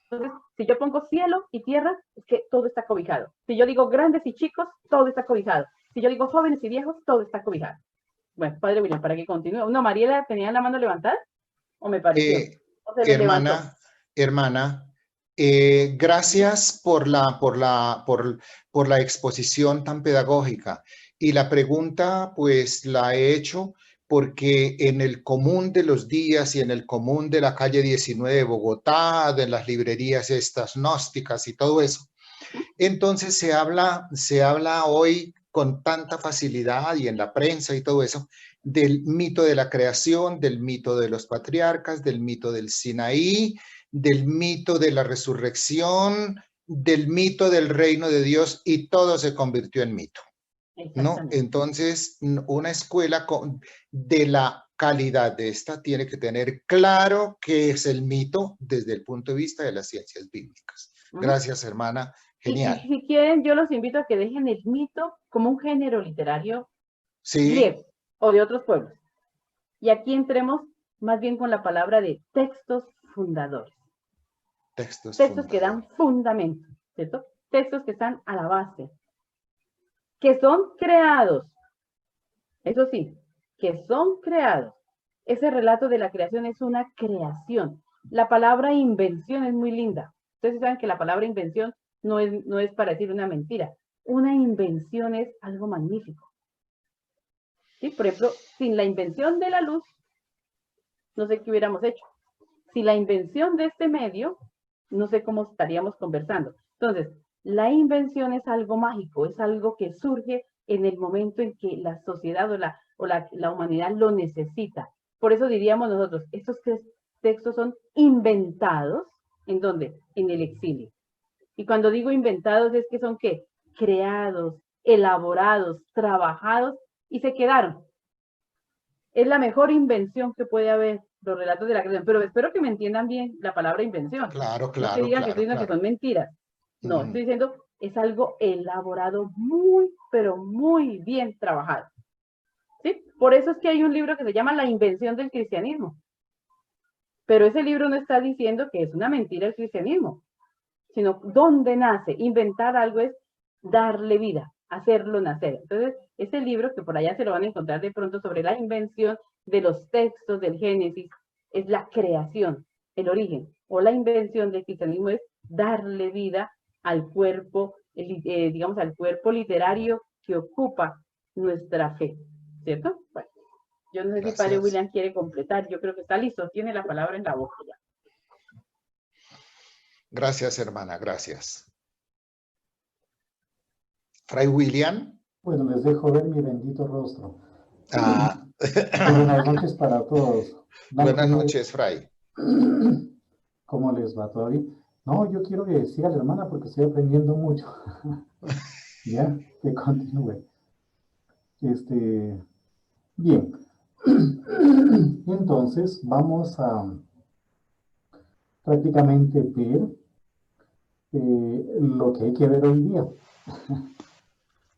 Entonces, si yo pongo cielo y tierra, es que todo está cobijado. Si yo digo grandes y chicos, todo está cobijado. Si yo digo jóvenes y viejos, todo está cobijado. Bueno, Padre William, para que continúe. ¿No, Mariela tenía la mano levantada? ¿O me pareció? ¿O se hermana, gracias por la exposición tan pedagógica. Y la pregunta, pues, la he hecho porque en el común de los días y en el común de la calle 19 de Bogotá, de las librerías estas gnósticas y todo eso, entonces se habla hoy con tanta facilidad y en la prensa y todo eso, del mito de la creación, del mito de los patriarcas, del mito del Sinaí, del mito de la resurrección, del mito del reino de Dios, y todo se convirtió en mito, ¿no? Entonces, una escuela de la calidad de esta tiene que tener claro qué es el mito desde el punto de vista de las ciencias bíblicas. Gracias, hermana. Genial. Y si quieren, yo los invito a que dejen el mito como un género literario sí, griego o de otros pueblos. Y aquí entremos más bien con la palabra de textos fundadores. Textos que dan fundamento, ¿cierto? Textos que están a la base, que son creados. Eso sí, que son creados. Ese relato de la creación es una creación. La palabra invención es muy linda. Ustedes saben que la palabra invención no es para decir una mentira. Una invención es algo magnífico. ¿Sí? Por ejemplo, sin la invención de la luz, no sé qué hubiéramos hecho. Sin la invención de este medio, no sé cómo estaríamos conversando. Entonces, la invención es algo mágico, es algo que surge en el momento en que la sociedad o la humanidad lo necesita. Por eso diríamos nosotros, estos textos son inventados, ¿en dónde? En el exilio. Y cuando digo inventados es que son ¿qué? Creados, elaborados, trabajados y se quedaron. es la mejor invención que puede haber, los relatos de la creación. Pero espero que me entiendan bien la palabra invención. Claro, No que claro, digan que claro, estoy diciendo que claro. son mentiras. No, Ujú. estoy diciendo es algo elaborado muy, pero muy bien trabajado. ¿Sí? Por eso es que hay un libro que se llama La invención del cristianismo. Pero ese libro no está diciendo que es una mentira el cristianismo, sino dónde nace. Inventar algo es darle vida, hacerlo nacer. Entonces, ese libro, que por allá se lo van a encontrar de pronto, sobre la invención de los textos del Génesis, es la creación, el origen, o la invención del cristianismo es darle vida al cuerpo, digamos, al cuerpo literario que ocupa nuestra fe, ¿cierto? Bueno, yo no sé si Padre Gracias. William quiere completar, yo creo que está listo, tiene la palabra en la boca ya. Gracias, hermana, gracias. Fray William. Bueno, les dejo ver mi bendito rostro. Ah, Buenas noches para todos. buenas noches, Fray. ¿Cómo les va todavía? No, yo quiero que siga la hermana porque estoy aprendiendo mucho. Ya, que continúe. Bien. Entonces, vamos a prácticamente ver lo que hay que ver hoy día.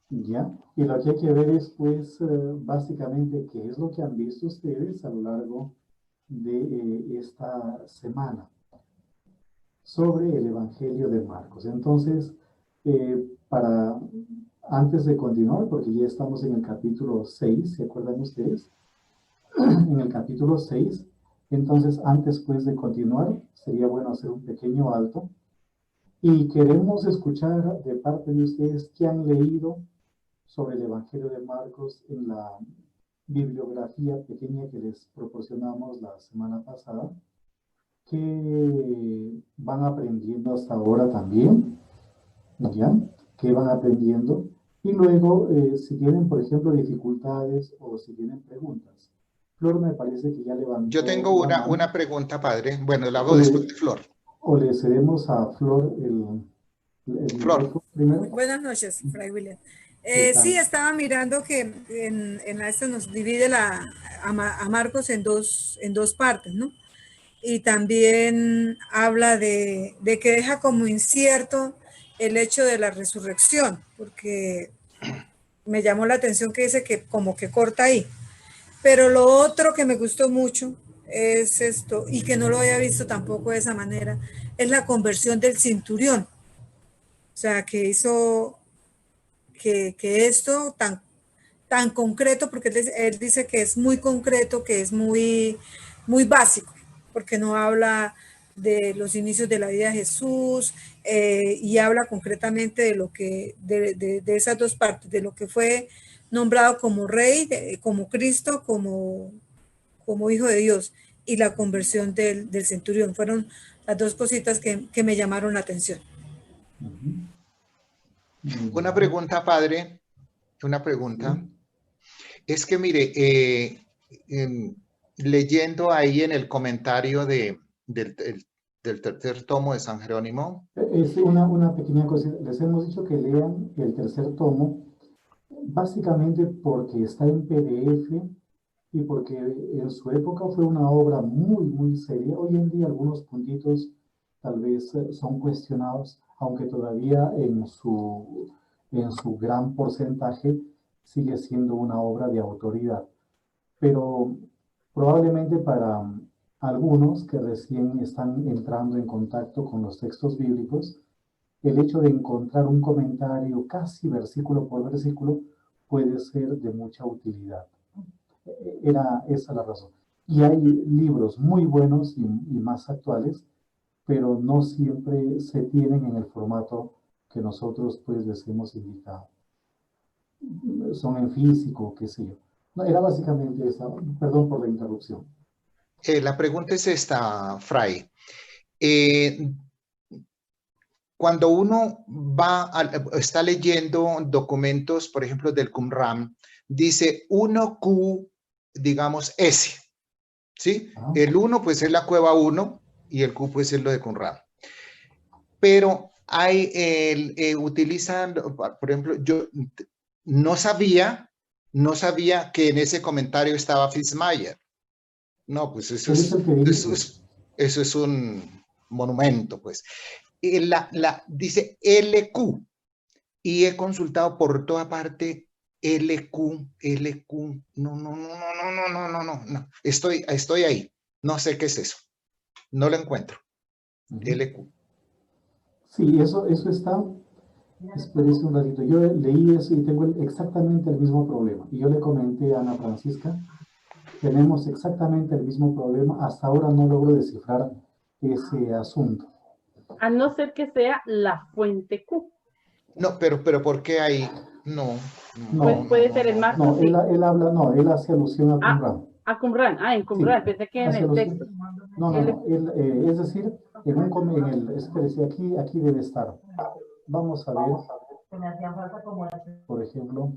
¿Ya? Y lo que hay que ver es, pues, básicamente qué es lo que han visto ustedes a lo largo de esta semana sobre el Evangelio de Marcos. Entonces, antes de continuar, porque ya estamos en el capítulo 6, ¿se acuerdan ustedes? En el capítulo 6, entonces, antes pues de continuar, sería bueno hacer un pequeño alto y queremos escuchar de parte de ustedes que han leído sobre el Evangelio de Marcos en la bibliografía pequeña que les proporcionamos la semana pasada, que van aprendiendo hasta ahora también, ¿ya? Que van aprendiendo, y luego, si tienen, por ejemplo, dificultades o si tienen preguntas. Flor me parece que ya levantó. Yo tengo una pregunta, padre. Bueno, la hago O después de Flor. O le cedemos a Flor el Flor. micrófono primero. Buenas noches, Fray William. Sí, estaba mirando que en esta nos divide a Marcos en dos partes, ¿no? Y también habla de que deja como incierto el hecho de la resurrección, porque me llamó la atención que dice que como que corta ahí. Pero lo otro que me gustó mucho es esto, y que no lo había visto tampoco de esa manera, es la conversión del centurión. O sea, que hizo que esto tan concreto, porque él dice que es muy concreto, que es muy, muy básico, porque no habla de los inicios de la vida de Jesús, y habla concretamente de lo que, de esas dos partes, de lo que fue nombrado como rey, como Cristo, como hijo de Dios, y la conversión del centurión. Fueron las dos cositas que me llamaron la atención. Una pregunta, padre. Una pregunta. Sí. Es que, mire, leyendo ahí en el comentario del tercer tomo de San Jerónimo. Es una pequeña cosa. Les hemos dicho que lean el tercer tomo, básicamente porque está en PDF y porque en su época fue una obra muy, muy seria. Hoy en día algunos puntitos tal vez son cuestionados, aunque todavía en su gran porcentaje sigue siendo una obra de autoridad. Pero probablemente para algunos que recién están entrando en contacto con los textos bíblicos, el hecho de encontrar un comentario casi versículo por versículo puede ser de mucha utilidad. Era esa la razón. Y hay libros muy buenos y más actuales, pero no siempre se tienen en el formato que nosotros pues les hemos indicado. Son en físico, qué sé yo. No, era básicamente esa. Perdón por la interrupción. La pregunta es esta, Fray. Cuando uno está leyendo documentos, por ejemplo, del Qumran, dice 1Q, digamos, S, ¿sí? Ah. El 1, pues, es la cueva 1 y el Q, pues, es lo de Qumran. Pero utilizan, por ejemplo, yo no sabía No sabía que en ese comentario estaba Fitzmayer. No, pues eso es un monumento, pues. Dice LQ y he consultado por toda parte LQ. No. Estoy ahí. No sé qué es eso. No lo encuentro. LQ. Sí, eso está. Espérese un ratito. Yo leí eso y tengo exactamente el mismo problema. Y yo le comenté a Ana Francisca, tenemos exactamente el mismo problema. Hasta ahora no logro descifrar ese asunto. A no ser que sea la fuente Q. No, pero ¿por qué ahí? No. Puede ser el marco. No, sí. él hace alusión a Qumran. A Qumran, en Qumran, sí, pensé que en el texto. No, es decir, espérese, aquí debe estar. Vamos a ver, por ejemplo,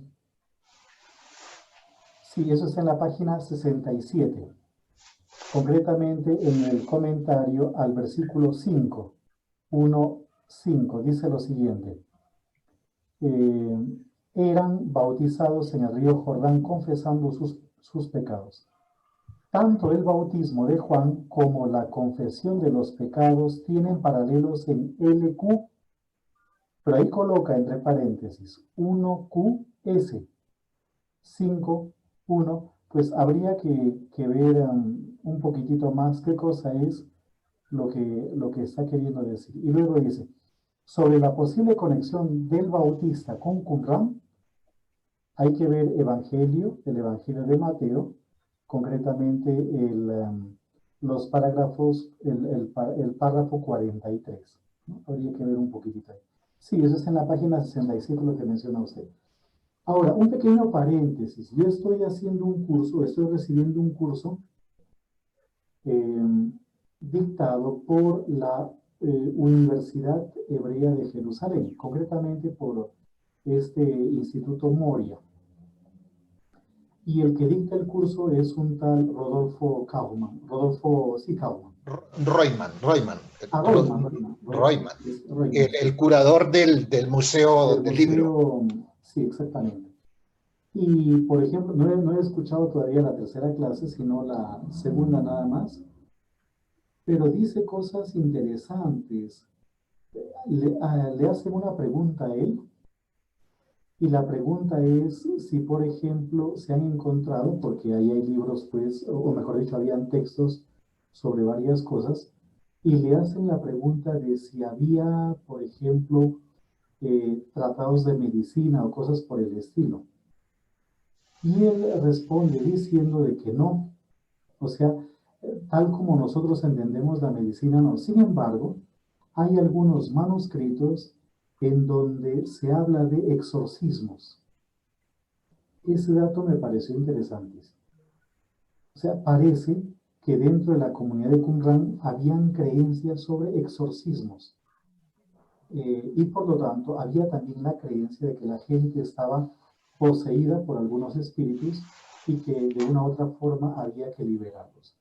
sí, eso está en la página 67, concretamente en el comentario al versículo 5, 1:5, dice lo siguiente: eran bautizados en el río Jordán confesando sus pecados. Tanto el bautismo de Juan como la confesión de los pecados tienen paralelos en LQ, pero ahí coloca entre paréntesis 1QS 5:1, pues habría que ver un poquitito más qué cosa es lo que está queriendo decir. Y luego dice, sobre la posible conexión del Bautista con Qumran, hay que ver el Evangelio de Mateo, concretamente los parágrafos, el párrafo 43, ¿no? Habría que ver un poquitito ahí. Sí, eso está en la página 67, lo que menciona usted. Ahora, un pequeño paréntesis. Yo estoy recibiendo un curso dictado por la Universidad Hebrea de Jerusalén, concretamente por este Instituto Moria. Y el que dicta el curso es un tal Rodolfo Kaumann. Royman. Royman. El curador del museo del libro. Sí, exactamente. Y, por ejemplo, no he escuchado todavía la tercera clase, sino la segunda nada más. Pero dice cosas interesantes. Le hacen una pregunta a él. Y la pregunta es si, por ejemplo, se han encontrado, porque ahí hay libros, pues, o mejor dicho, habían textos sobre varias cosas, y le hacen la pregunta de si había, por ejemplo, tratados de medicina o cosas por el estilo. Y él responde diciendo de que no. O sea, tal como nosotros entendemos la medicina, no. Sin embargo, hay algunos manuscritos en donde se habla de exorcismos. Ese dato me pareció interesante. O sea, parece que dentro de la comunidad de Qumran habían creencias sobre exorcismos. Y por lo tanto, había también la creencia de que la gente estaba poseída por algunos espíritus y que de una u otra forma había que liberarlos.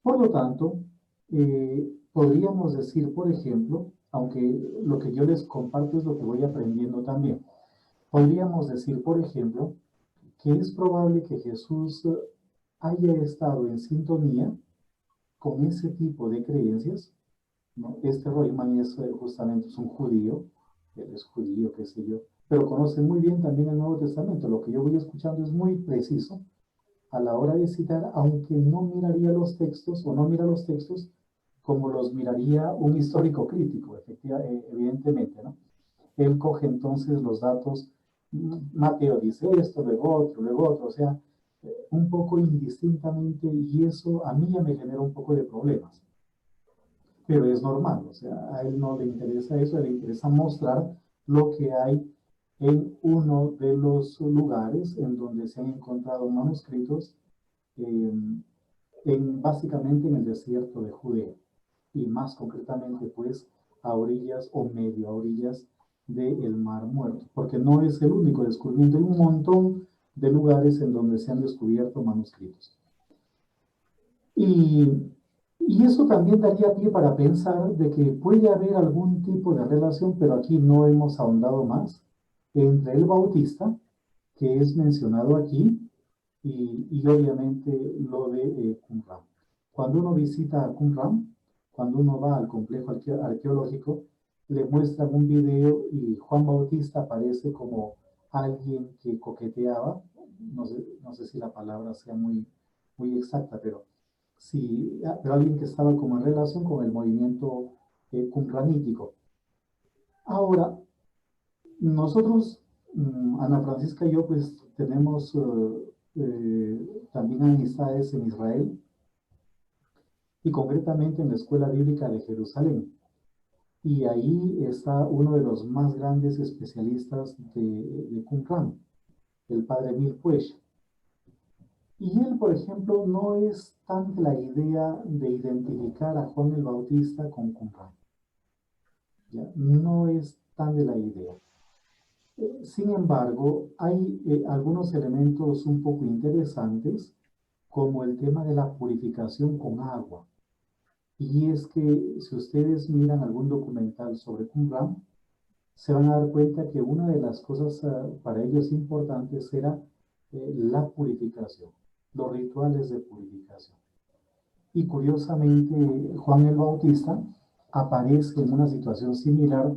Por lo tanto, podríamos decir, por ejemplo, aunque lo que yo les comparto es lo que voy aprendiendo también, podríamos decir, por ejemplo, que es probable que Jesús haya estado en sintonía con ese tipo de creencias, ¿no? Este Royman es justamente un judío, él es judío, qué sé yo, pero conoce muy bien también el Nuevo Testamento. Lo que yo voy escuchando es muy preciso a la hora de citar, aunque no miraría los textos o no mira los textos como los miraría un histórico crítico, evidentemente, ¿no? Él coge entonces los datos, Mateo dice esto, luego otro, o sea, un poco indistintamente, y eso a mí ya me genera un poco de problemas. Pero es normal, o sea, a él no le interesa eso, le interesa mostrar lo que hay en uno de los lugares en donde se han encontrado manuscritos, básicamente en el desierto de Judea, y más concretamente pues a orillas o medio a orillas del Mar Muerto, porque no es el único descubrimiento, hay un montón de lugares en donde se han descubierto manuscritos. Y eso también daría pie para pensar de que puede haber algún tipo de relación, pero aquí no hemos ahondado más, entre el Bautista que es mencionado aquí y obviamente lo de Qumran. Cuando uno visita Qumran, cuando uno va al complejo arqueológico, le muestran un video y Juan Bautista aparece como alguien que coqueteaba, no sé si la palabra sea muy exacta, pero sí, pero alguien que estaba como en relación con el movimiento qumranítico. Ahora, nosotros, Ana Francisca y yo, pues tenemos también amistades en Israel y concretamente en la Escuela Bíblica de Jerusalén. Y ahí está uno de los más grandes especialistas de Qumran, el padre Milpuech. Y él, por ejemplo, no es tan la idea de identificar a Juan el Bautista con Qumran. ¿Ya? No es tan de la idea. Sin embargo, hay algunos elementos un poco interesantes, como el tema de la purificación con agua. Y es que si ustedes miran algún documental sobre Qumran, se van a dar cuenta que una de las cosas para ellos importantes era la purificación, los rituales de purificación. Y curiosamente, Juan el Bautista aparece en una situación similar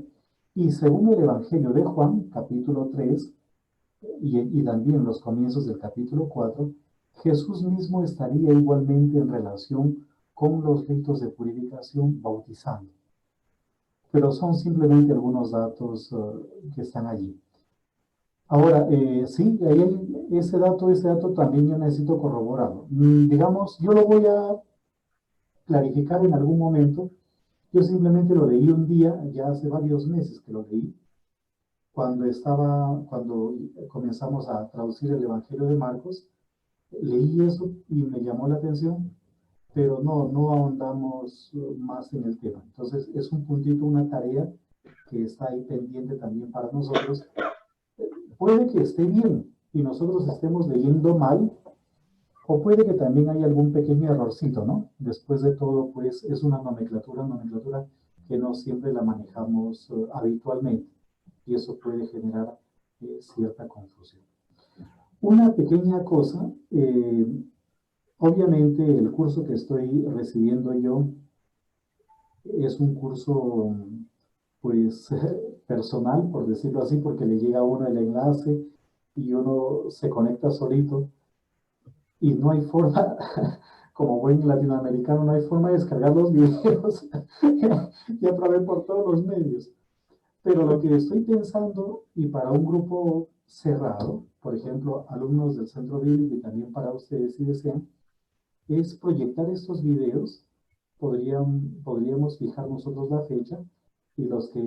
y según el Evangelio de Juan, capítulo 3, y también los comienzos del capítulo 4, Jesús mismo estaría igualmente en relación con los ritos de purificación bautizando. Pero son simplemente algunos datos que están allí. Ahora, sí, ahí hay ese dato también yo necesito corroborarlo. Digamos, yo lo voy a clarificar en algún momento. Yo simplemente lo leí un día, ya hace varios meses que lo leí, cuando comenzamos a traducir el Evangelio de Marcos, leí eso y me llamó la atención, pero no ahondamos más en el tema. Entonces, es un puntito, una tarea que está ahí pendiente también para nosotros. Puede que esté bien y nosotros estemos leyendo mal, o puede que también haya algún pequeño errorcito, ¿no? Después de todo, pues, es una nomenclatura que no siempre la manejamos habitualmente, y eso puede generar cierta confusión. Una pequeña cosa, obviamente el curso que estoy recibiendo yo es un curso, pues, personal, por decirlo así, porque le llega a uno el enlace y uno se conecta solito y no hay forma, como buen latinoamericano, no hay forma de descargar los videos y a través por todos los medios. Pero lo que estoy pensando, y para un grupo cerrado, por ejemplo, alumnos del Centro Bíblico y también para ustedes si desean, es proyectar estos videos. Podríamos fijar nosotros la fecha y los que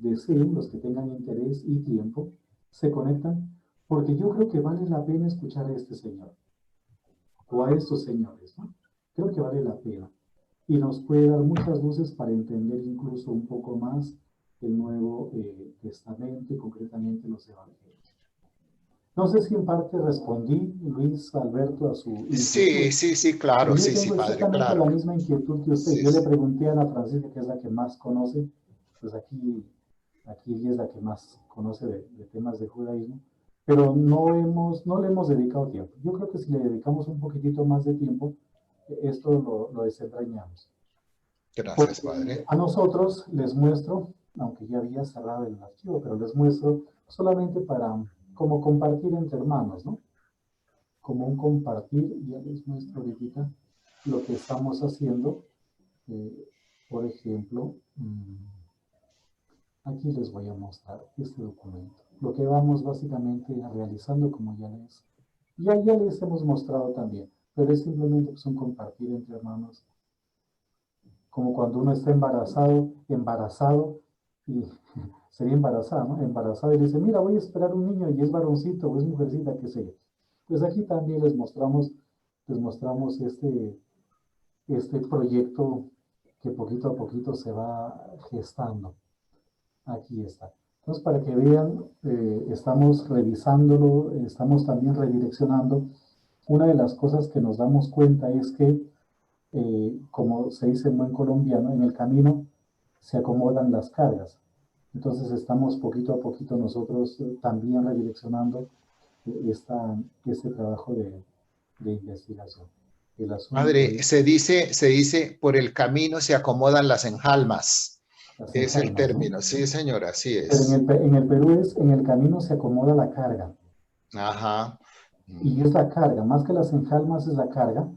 deseen, los que tengan interés y tiempo, se conectan, porque yo creo que vale la pena escuchar a este señor o a estos señores, ¿no? Creo que vale la pena y nos puede dar muchas luces para entender incluso un poco más el Nuevo Testamento y concretamente los Evangelios. No sé si en parte respondí, Luis Alberto, a su inquietud. Sí, claro, Yo sí, tengo padre, exactamente claro. la misma inquietud que usted. Sí, Yo le sí. pregunté a Ana Francisca, que es la que más conoce, pues aquí ella es la que más conoce de temas de judaísmo, pero no le hemos dedicado tiempo. Yo creo que si le dedicamos un poquitito más de tiempo, esto lo desentrañamos. Gracias, padre. A nosotros les muestro, aunque ya había cerrado el archivo, pero les muestro solamente para como compartir entre hermanos, ¿no? Como un compartir, ya les muestro ahorita lo que estamos haciendo. Por ejemplo, aquí les voy a mostrar este documento. Lo que vamos básicamente realizando, como ya les hemos mostrado también, pero es simplemente pues, un compartir entre hermanos. Como cuando uno está embarazado, y sería embarazada, ¿no? Embarazada y dice, mira, voy a esperar un niño y es varoncito o es mujercita, qué sé yo. Pues aquí también les mostramos este proyecto que poquito a poquito se va gestando. Aquí está. Entonces, para que vean, estamos revisándolo, estamos también redireccionando. Una de las cosas que nos damos cuenta es que, como se dice en buen colombiano, en el camino se acomodan las cargas. Entonces, estamos poquito a poquito nosotros también redireccionando este trabajo de investigación. El asunto Padre, se dice, por el camino se acomodan las enjalmas. las Es el enjalmas, término, ¿no? sí, señora, así Pero es. en el Perú es, en el camino se acomoda la carga. Ajá. Y es la carga, más que las enjalmas es la carga,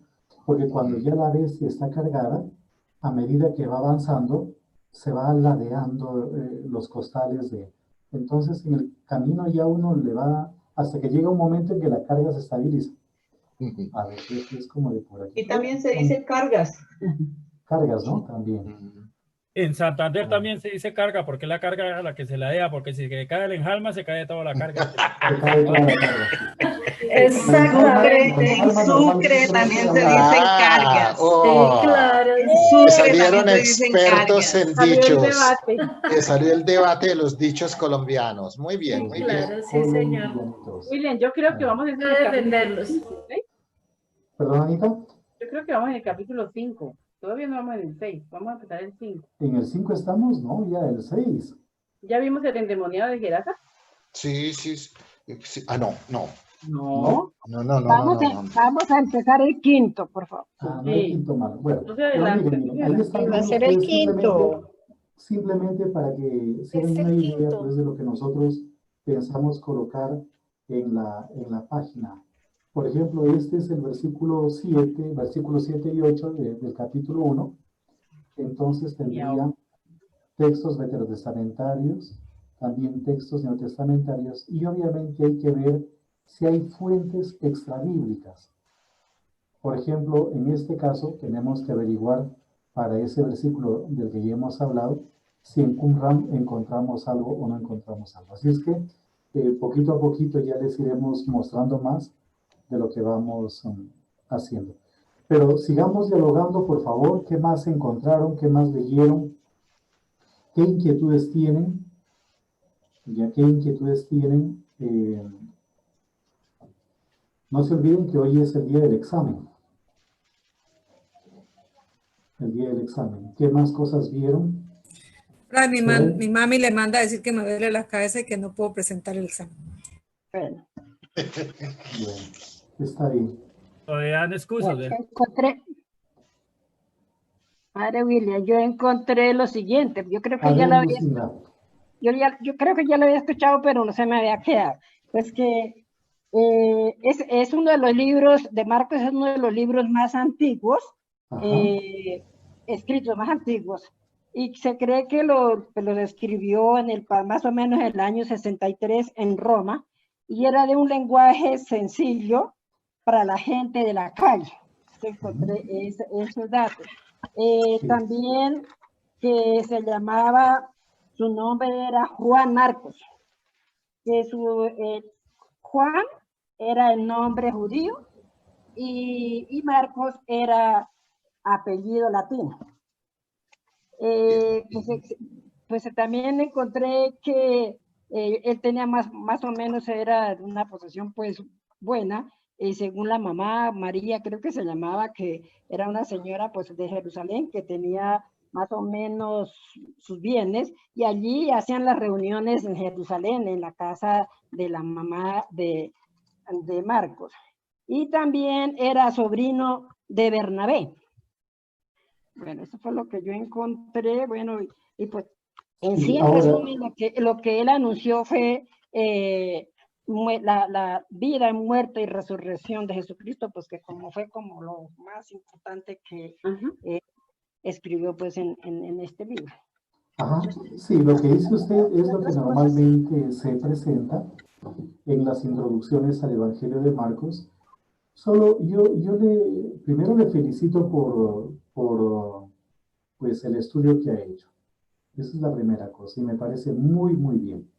porque cuando ya la ves está cargada, a medida que va avanzando, se va ladeando los costales de... Entonces en el camino ya uno le va, hasta que llega un momento en que la carga se estabiliza. A ver, es como de por aquí. Y también se dice cargas. Cargas, ¿no? También. En Santander también se dice carga, porque es la carga a la que se ladea, porque si se cae el enjalma, se cae toda la carga. Se cae toda la carga. Exactamente. En Sucre también se dicen cargas. Oh, Sí, claro. En que Sucre salieron también se dicen expertos cargas. en Salió el dichos. debate. Que salió el debate de los dichos colombianos. Muy bien, muy bien. Claro, sí, señor. William, yo creo que vamos en el Hay que defenderlos. capítulo 5, ¿Perdón, Anita? Yo creo que vamos en el capítulo 5. Todavía no vamos en el 6. Vamos a empezar el 5. En el 5 estamos, ¿no? Ya el 6. ¿Ya vimos el endemoniado de Gerasa? Sí, sí, sí. Ah, no. No. Vamos a empezar el quinto, por favor. No el quinto mal. Bueno, Entonces, adelante. miren, ahí está. Va a ser el quinto. Simplemente para que se den una idea pues, de lo que nosotros pensamos colocar en la página. Por ejemplo, este es el versículos 7 y 8 del capítulo 1. Entonces tendría textos veterotestamentarios, también textos neotestamentarios, y obviamente hay que ver si hay fuentes extrabíblicas. Por ejemplo, en este caso tenemos que averiguar para ese versículo del que ya hemos hablado, si en Qumran encontramos algo o no encontramos algo. Así es que poquito a poquito ya les iremos mostrando más de lo que vamos haciendo. Pero sigamos dialogando, por favor. ¿Qué más encontraron? ¿Qué más leyeron? ¿Qué inquietudes tienen? ¿Qué inquietudes tienen? No se olviden que hoy es el día del examen. El día del examen. ¿Qué más cosas vieron? Mi mami le manda a decir que me duele la cabeza y que no puedo presentar el examen. Bueno. Bueno, está bien. Todavía dan excusas. Encontré, Padre William, yo encontré lo siguiente. Yo creo que yo creo que ya lo había escuchado, pero no se me había quedado. Pues que es uno de los libros de Marcos, es uno de los libros más antiguos, escritos más antiguos, y se cree que lo escribió más o menos en el año 63 en Roma, y era de un lenguaje sencillo para la gente de la calle. Encontré esos datos. También que se llamaba, su nombre era Juan Marcos, que Juan era el nombre judío y Marcos era apellido latino. Pues también encontré que él tenía más o menos, era una posición pues buena, según la mamá María, creo que se llamaba, que era una señora pues de Jerusalén que tenía más o menos sus bienes, y allí hacían las reuniones en Jerusalén, en la casa de la mamá de Marcos. Y también era sobrino de Bernabé. Bueno, eso fue lo que yo encontré. Bueno, y pues en sí, en resumen, lo que él anunció fue la vida, muerte y resurrección de Jesucristo, pues que fue como lo más importante que escribió pues en este libro. Sí, lo que dice usted es lo que normalmente se presenta en las introducciones al Evangelio de Marcos. Solo yo primero le felicito por pues el estudio que ha hecho. Esa es la primera cosa y me parece muy, muy bien.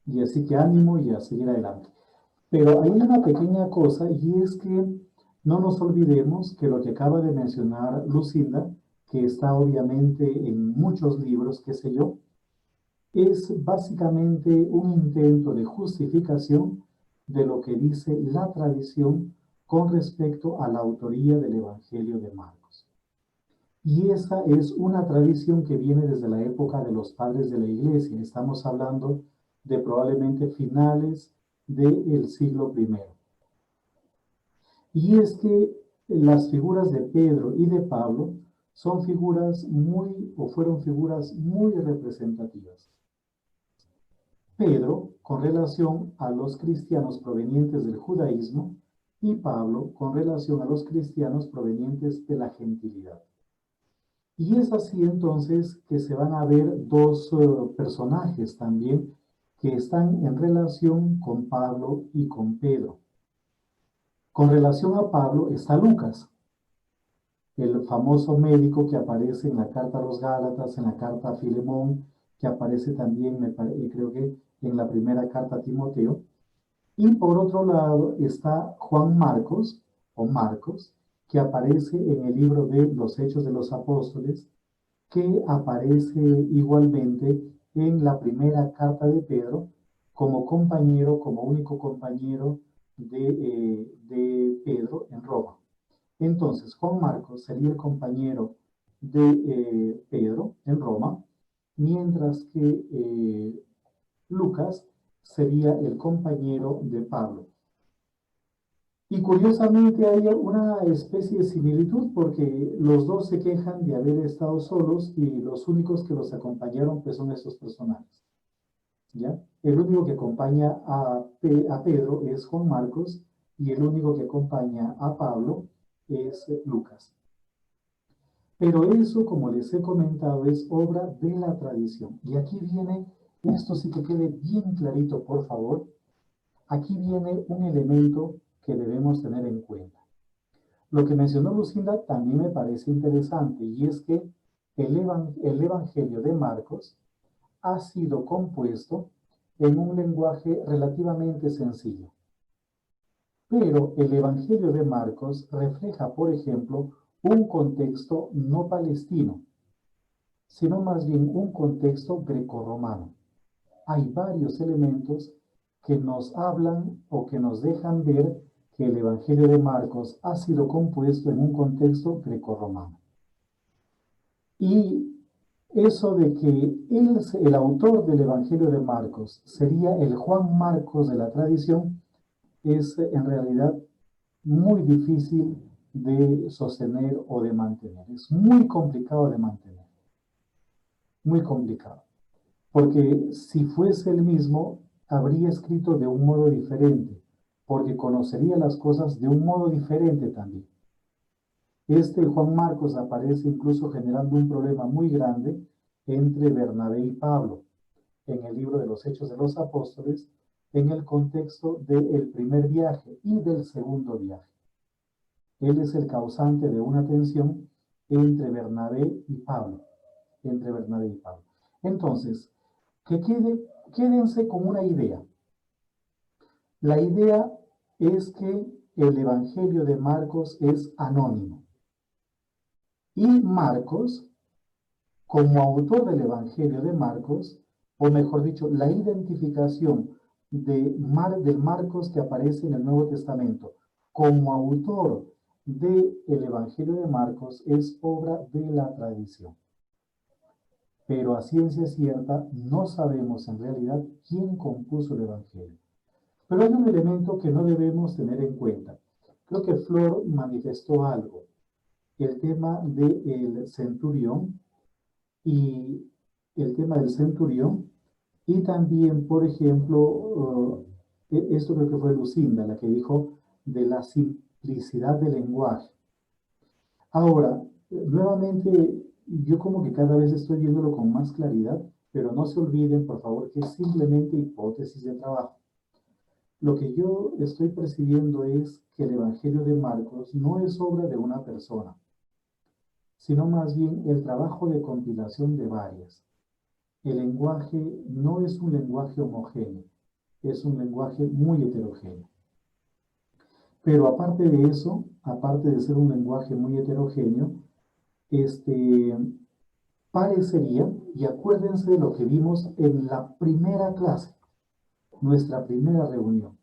Y así que ánimo y a seguir adelante. Pero hay una pequeña cosa, y es que no nos olvidemos que lo que acaba de mencionar Lucinda, que está obviamente en muchos libros, qué sé yo, es básicamente un intento de justificación de lo que dice la tradición con respecto a la autoría del Evangelio de Marcos. Y esa es una tradición que viene desde la época de los padres de la Iglesia. Estamos hablando de probablemente finales del siglo I. Y es que las figuras de Pedro y de Pablo son figuras fueron figuras muy representativas. Pedro con relación a los cristianos provenientes del judaísmo y Pablo con relación a los cristianos provenientes de la gentilidad. Y es así entonces que se van a ver dos personajes también que están en relación con Pablo y con Pedro. Con relación a Pablo está Lucas, el famoso médico que aparece en la carta a los Gálatas, en la carta a Filemón, que aparece también, creo que en la primera carta a Timoteo. Y por otro lado está Juan Marcos, o Marcos, que aparece en el libro de los Hechos de los Apóstoles, que aparece igualmente en la primera carta de Pedro como compañero, como único compañero de Pedro en Roma. Entonces, Juan Marcos sería el compañero de Pedro en Roma, mientras que Lucas sería el compañero de Pablo. Y curiosamente hay una especie de similitud porque los dos se quejan de haber estado solos y los únicos que los acompañaron pues son estos personajes. ¿Ya? El único que acompaña a Pedro es Juan Marcos y el único que acompaña a Pablo es Lucas. Pero eso, como les he comentado, es obra de la tradición. Y aquí viene, esto sí que quede bien clarito, por favor. Aquí viene un elemento que debemos tener en cuenta. Lo que mencionó Lucinda también me parece interesante, y es que el Evangelio de Marcos ha sido compuesto en un lenguaje relativamente sencillo. Pero el Evangelio de Marcos refleja, por ejemplo, un contexto no palestino, sino más bien un contexto grecorromano. Hay varios elementos que nos hablan o que nos dejan ver que el Evangelio de Marcos ha sido compuesto en un contexto grecorromano. Y eso de que el autor del Evangelio de Marcos sería el Juan Marcos de la tradición es en realidad muy difícil de sostener o de mantener. Es muy complicado de mantener. Muy complicado. Porque si fuese el mismo, habría escrito de un modo diferente, porque conocería las cosas de un modo diferente también. Este Juan Marcos aparece incluso generando un problema muy grande entre Bernabé y Pablo en el libro de los Hechos de los Apóstoles, en el contexto del primer viaje y del segundo viaje. Él es el causante de una tensión entre Bernabé y Pablo. Entre Bernabé y Pablo. Entonces, quédense con una idea. La idea es que el Evangelio de Marcos es anónimo. Y Marcos, como autor del Evangelio de Marcos, o mejor dicho, la identificación del Marcos que aparece en el Nuevo Testamento como autor del Evangelio de Marcos es obra de la tradición. Pero a ciencia cierta no sabemos en realidad quién compuso el Evangelio. Pero hay un elemento que no debemos tener en cuenta. Creo que Flor manifestó algo. El tema del centurión y también, por ejemplo, esto creo que fue Lucinda la que dijo de la simplicidad del lenguaje. Ahora, nuevamente, yo como que cada vez estoy viéndolo con más claridad, pero no se olviden, por favor, que es simplemente hipótesis de trabajo. Lo que yo estoy percibiendo es que el Evangelio de Marcos no es obra de una persona, sino más bien el trabajo de compilación de varias. El lenguaje no es un lenguaje homogéneo, es un lenguaje muy heterogéneo. Pero aparte de eso, aparte de ser un lenguaje muy heterogéneo, parecería, y acuérdense de lo que vimos en la primera clase, nuestra primera reunión,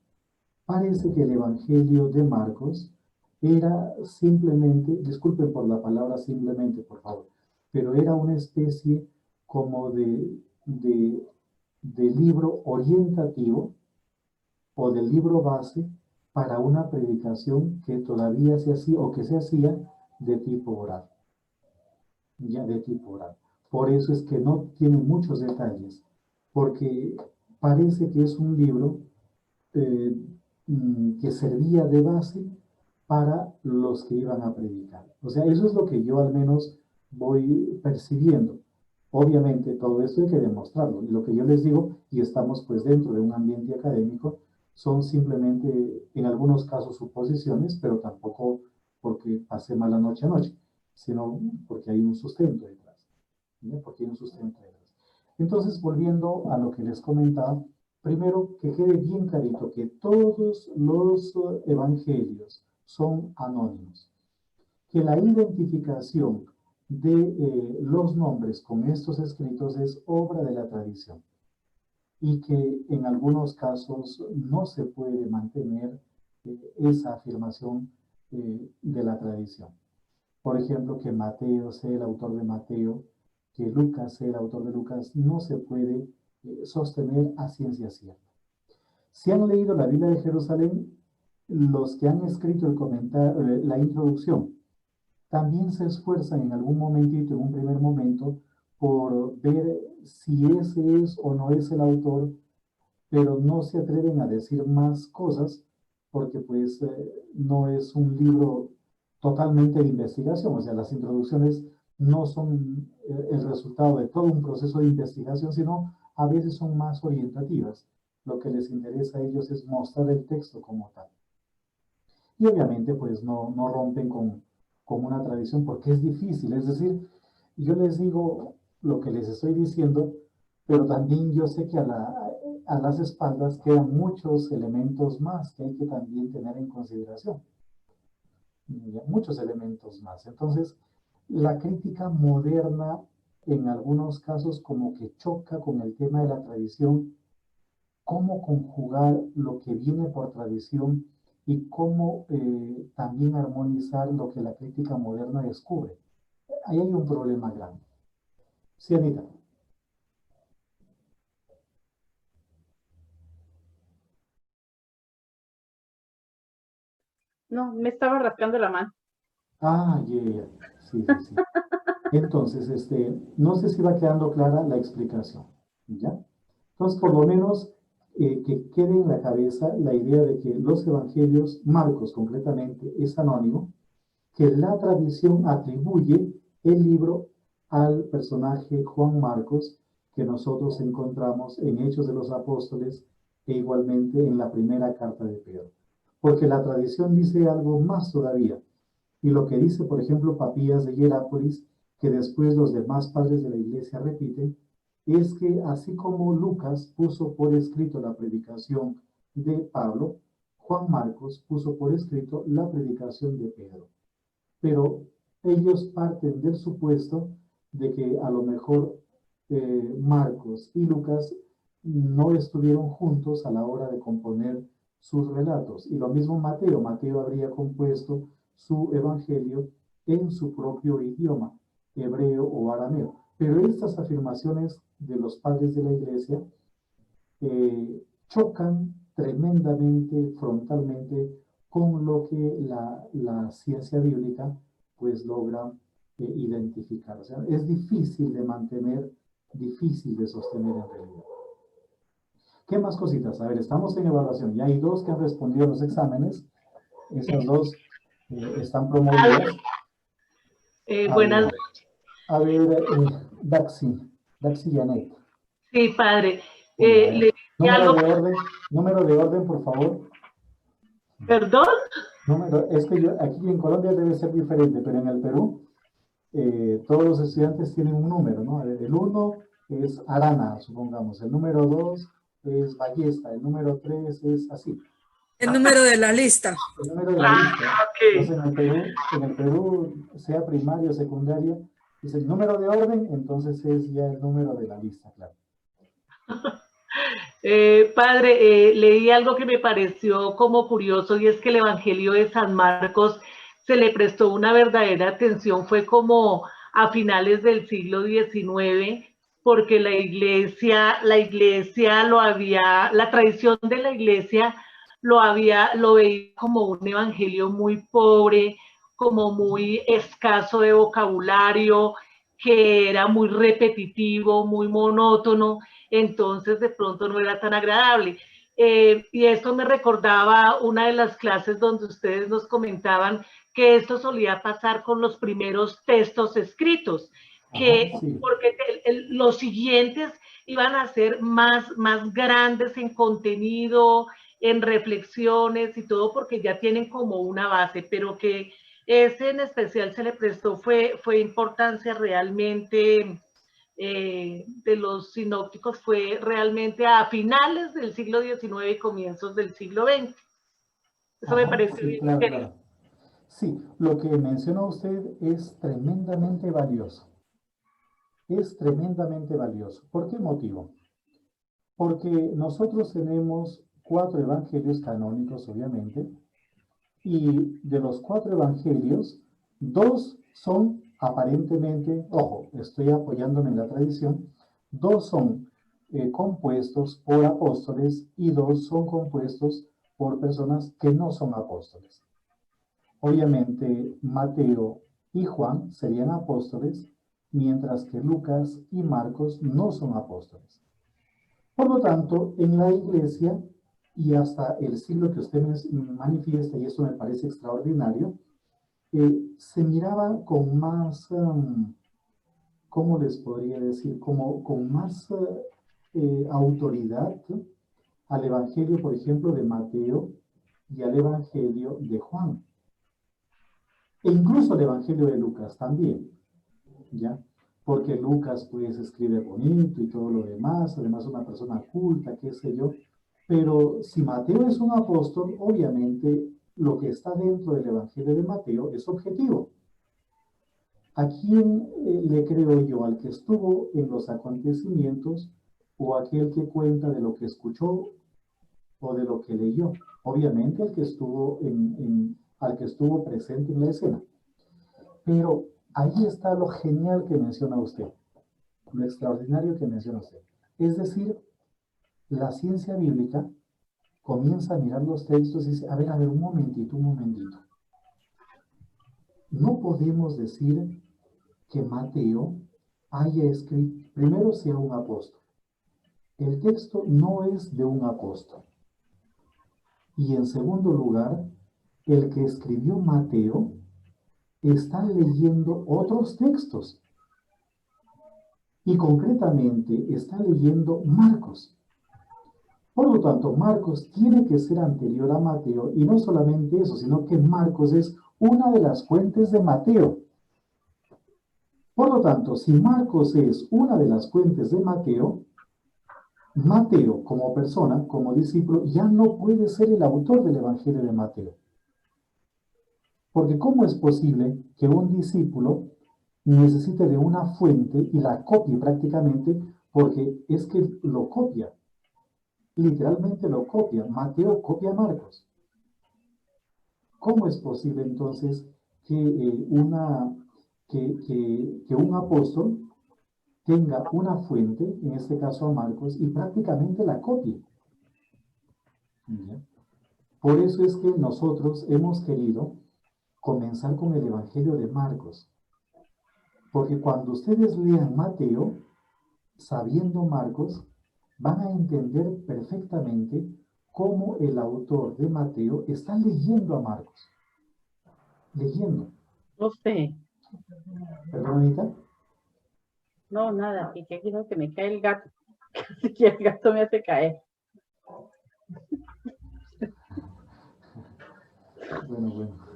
parece que el Evangelio de Marcos era simplemente, disculpen por la palabra simplemente, por favor, pero era una especie como de libro orientativo o del libro base para una predicación que todavía se hacía o que se hacía de tipo oral. Ya de tipo oral. Por eso es que no tiene muchos detalles, porque parece que es un libro que servía de base para los que iban a predicar. O sea, eso es lo que yo al menos voy percibiendo. Obviamente todo esto hay que demostrarlo. Y lo que yo les digo, y estamos pues dentro de un ambiente académico, son simplemente en algunos casos suposiciones, pero tampoco porque pasé mala noche anoche, sino porque hay un sustento detrás. ¿Sí? Porque hay un sustento detrás. Entonces, volviendo a lo que les comentaba, primero que quede bien clarito que todos los evangelios son anónimos, que la identificación de los nombres con estos escritos es obra de la tradición y que en algunos casos no se puede mantener esa afirmación de la tradición. Por ejemplo, que Mateo sea el autor de Mateo, que Lucas sea el autor de Lucas, no se puede sostener a ciencia cierta. Si han leído la Biblia de Jerusalén, los que han escrito el comentario, la introducción, también se esfuerzan en algún momentito, en un primer momento, por ver si ese es o no es el autor, pero no se atreven a decir más cosas porque pues no es un libro totalmente de investigación, o sea, las introducciones no son el resultado de todo un proceso de investigación, sino a veces son más orientativas. Lo que les interesa a ellos es mostrar el texto como tal. Y obviamente pues no rompen con una tradición porque es difícil, es decir, yo les digo lo que les estoy diciendo, pero también yo sé que a las espaldas quedan muchos elementos más que hay que también tener en consideración. Muchos elementos más. Entonces, la crítica moderna en algunos casos como que choca con el tema de la tradición, cómo conjugar lo que viene por tradición y cómo también armonizar lo que la crítica moderna descubre. Ahí hay un problema grande. Sí, Anita. No, me estaba rascando la mano. Ah, yeah. Sí. Entonces, no sé si va quedando clara la explicación, ¿ya? Entonces, por lo menos que quede en la cabeza la idea de que los evangelios, Marcos concretamente, es anónimo, que la tradición atribuye el libro al personaje Juan Marcos, que nosotros encontramos en Hechos de los Apóstoles e igualmente en la primera carta de Pedro. Porque la tradición dice algo más todavía. Y lo que dice, por ejemplo, Papías de Hierápolis, que después los demás padres de la iglesia repiten, es que así como Lucas puso por escrito la predicación de Pablo, Juan Marcos puso por escrito la predicación de Pedro. Pero ellos parten del supuesto de que a lo mejor Marcos y Lucas no estuvieron juntos a la hora de componer sus relatos. Y lo mismo Mateo. Mateo habría compuesto su evangelio en su propio idioma, hebreo o arameo. Pero estas afirmaciones de los padres de la iglesia chocan tremendamente, frontalmente, con lo que la ciencia bíblica pues logra identificar. O sea, es difícil de mantener, difícil de sostener en realidad. ¿Qué más cositas? A ver, estamos en evaluación. Ya hay 2 que han respondido a los exámenes. Esas 2 están promovidas. Buenas noches. A ver, Daxi Janet. Sí, padre. Número de orden, por favor. ¿Perdón? Es que aquí en Colombia debe ser diferente, pero en el Perú todos los estudiantes tienen un número, ¿no? El 1 es Arana, supongamos. El número 2 es Ballesta. El número 3 es así. El número de la lista. El número de la lista. Okay. Entonces, en el Perú, sea primaria o secundaria, es el número de orden, entonces es ya el número de la lista, claro. Padre, leí algo que me pareció como curioso y es que el Evangelio de San Marcos se le prestó una verdadera atención, fue como a finales del siglo XIX, porque la tradición de la iglesia lo veía como un evangelio muy pobre, como muy escaso de vocabulario, que era muy repetitivo, muy monótono, entonces de pronto no era tan agradable. Y esto me recordaba una de las clases donde ustedes nos comentaban que esto solía pasar con los primeros textos escritos, que sí. porque los siguientes iban a ser más grandes en contenido, en reflexiones y todo, porque ya tienen como una base, pero que ese en especial se le prestó fue importancia realmente de los sinópticos, fue realmente a finales del siglo XIX y comienzos del siglo XX. Eso me parece sí, bien. claro, claro. Sí, lo que menciona usted es tremendamente valioso. Es tremendamente valioso. ¿Por qué motivo? Porque nosotros tenemos 4 evangelios canónicos, obviamente, y de los 4 evangelios, 2 son aparentemente, ojo, estoy apoyándome en la tradición, 2 son compuestos por apóstoles y 2 son compuestos por personas que no son apóstoles. Obviamente, Mateo y Juan serían apóstoles, mientras que Lucas y Marcos no son apóstoles. Por lo tanto, en la iglesia, y hasta el siglo que usted manifiesta, y eso me parece extraordinario, se miraba con más, ¿cómo les podría decir? Como con más autoridad al evangelio, por ejemplo, de Mateo y al evangelio de Juan. E incluso el evangelio de Lucas también, ¿ya? Porque Lucas pues escribe bonito y todo lo demás, además una persona culta, qué sé yo, pero si Mateo es un apóstol, obviamente lo que está dentro del evangelio de Mateo es objetivo. ¿A quién le creo yo? ¿Al que estuvo en los acontecimientos o aquel que cuenta de lo que escuchó o de lo que leyó? Obviamente al que estuvo al que estuvo presente en la escena. Pero ahí está lo genial que menciona usted, lo extraordinario que menciona usted. Es decir, la ciencia bíblica comienza a mirar los textos y dice, a ver, un momentito. No podemos decir que Mateo haya escrito, primero sea un apóstol. El texto no es de un apóstol. Y en segundo lugar, el que escribió Mateo está leyendo otros textos. Y concretamente está leyendo Marcos. Por lo tanto, Marcos tiene que ser anterior a Mateo, y no solamente eso, sino que Marcos es una de las fuentes de Mateo. Por lo tanto, si Marcos es una de las fuentes de Mateo, Mateo como persona, como discípulo, ya no puede ser el autor del Evangelio de Mateo. Porque ¿cómo es posible que un discípulo necesite de una fuente y la copie prácticamente? Porque es que lo copia. Literalmente lo copia. Mateo copia a Marcos. ¿Cómo es posible entonces que un apóstol tenga una fuente, en este caso a Marcos, y prácticamente la copie? ¿Ya? Por eso es que nosotros hemos querido comenzar con el Evangelio de Marcos. Porque cuando ustedes lean Mateo, sabiendo Marcos, van a entender perfectamente cómo el autor de Mateo está leyendo a Marcos. Leyendo. No sé. ¿Perdón, Anita? No, nada, y que quiero que me cae el gato. Así que el gato me hace caer. Bueno.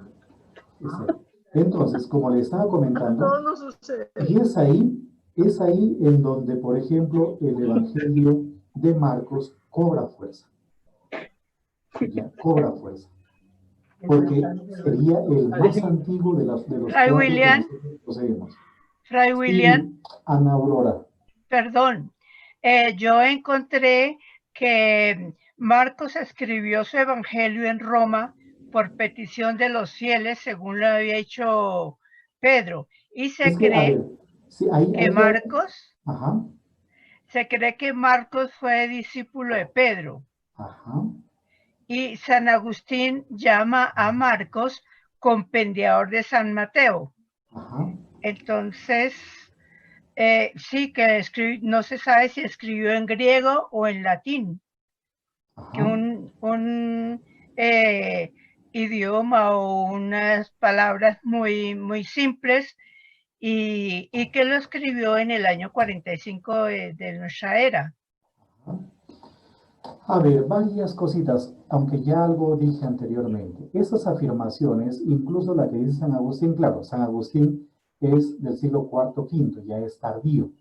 Entonces, como le estaba comentando, No, no sucede. y es ahí en donde, por ejemplo, el Evangelio de Marcos cobra fuerza. Ya, cobra fuerza. Porque sería el más antiguo de los Fray William. que poseemos. Fray William. Sí, Ana Aurora. Perdón. Yo encontré que Marcos escribió su evangelio en Roma por petición de los fieles, según lo había hecho Pedro. Y se cree que Marcos, se cree que Marcos fue discípulo de Pedro. Ajá. Y San Agustín llama a Marcos compendiador de San Mateo. Ajá. Entonces, sí, que no se sabe si escribió en griego o en latín. Ajá. Que un idioma o unas palabras muy, muy simples y que lo escribió en el año 45 de nuestra era. A ver, varias cositas, aunque ya algo dije anteriormente. Esas afirmaciones, incluso la que dice San Agustín, claro, San Agustín es del siglo IV, V, ya es tardío.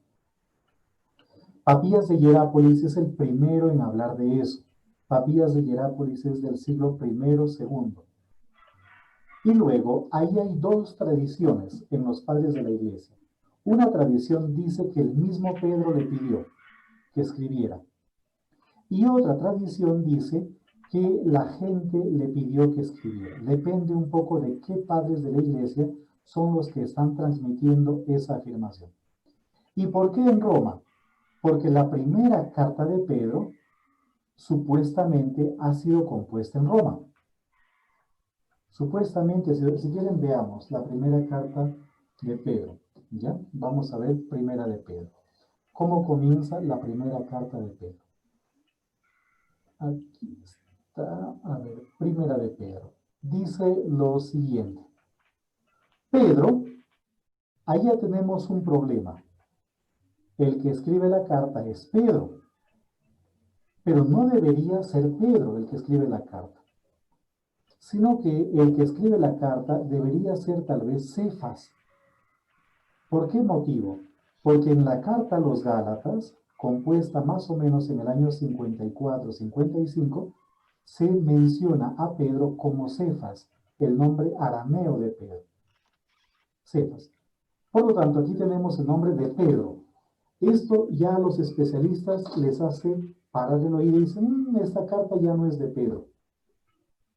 Papías de Hierápolis es el primero en hablar de eso. Papías de Hierápolis es del siglo I, II. Y luego, ahí hay dos tradiciones en los padres de la iglesia. Una tradición dice que el mismo Pedro le pidió que escribiera. Y otra tradición dice que la gente le pidió que escribiera. Depende un poco de qué padres de la iglesia son los que están transmitiendo esa afirmación. ¿Y por qué en Roma? Porque la primera carta de Pedro supuestamente ha sido compuesta en Roma. Supuestamente, si quieren veamos la primera carta de Pedro. ¿Ya? Vamos a ver primera de Pedro. ¿Cómo comienza la primera carta de Pedro? Aquí está, a ver, primera de Pedro. Dice lo siguiente. Pedro, allá tenemos un problema. El que escribe la carta es Pedro, pero no debería ser Pedro el que escribe la carta, sino que el que escribe la carta debería ser tal vez Cefas. ¿Por qué motivo? Porque en la carta a los Gálatas, compuesta más o menos en el año 54-55, se menciona a Pedro como Cefas, el nombre arameo de Pedro. Cefas. Por lo tanto, aquí tenemos el nombre de Pedro. Esto ya a los especialistas les hace parar el oído y dicen, esta carta ya no es de Pedro.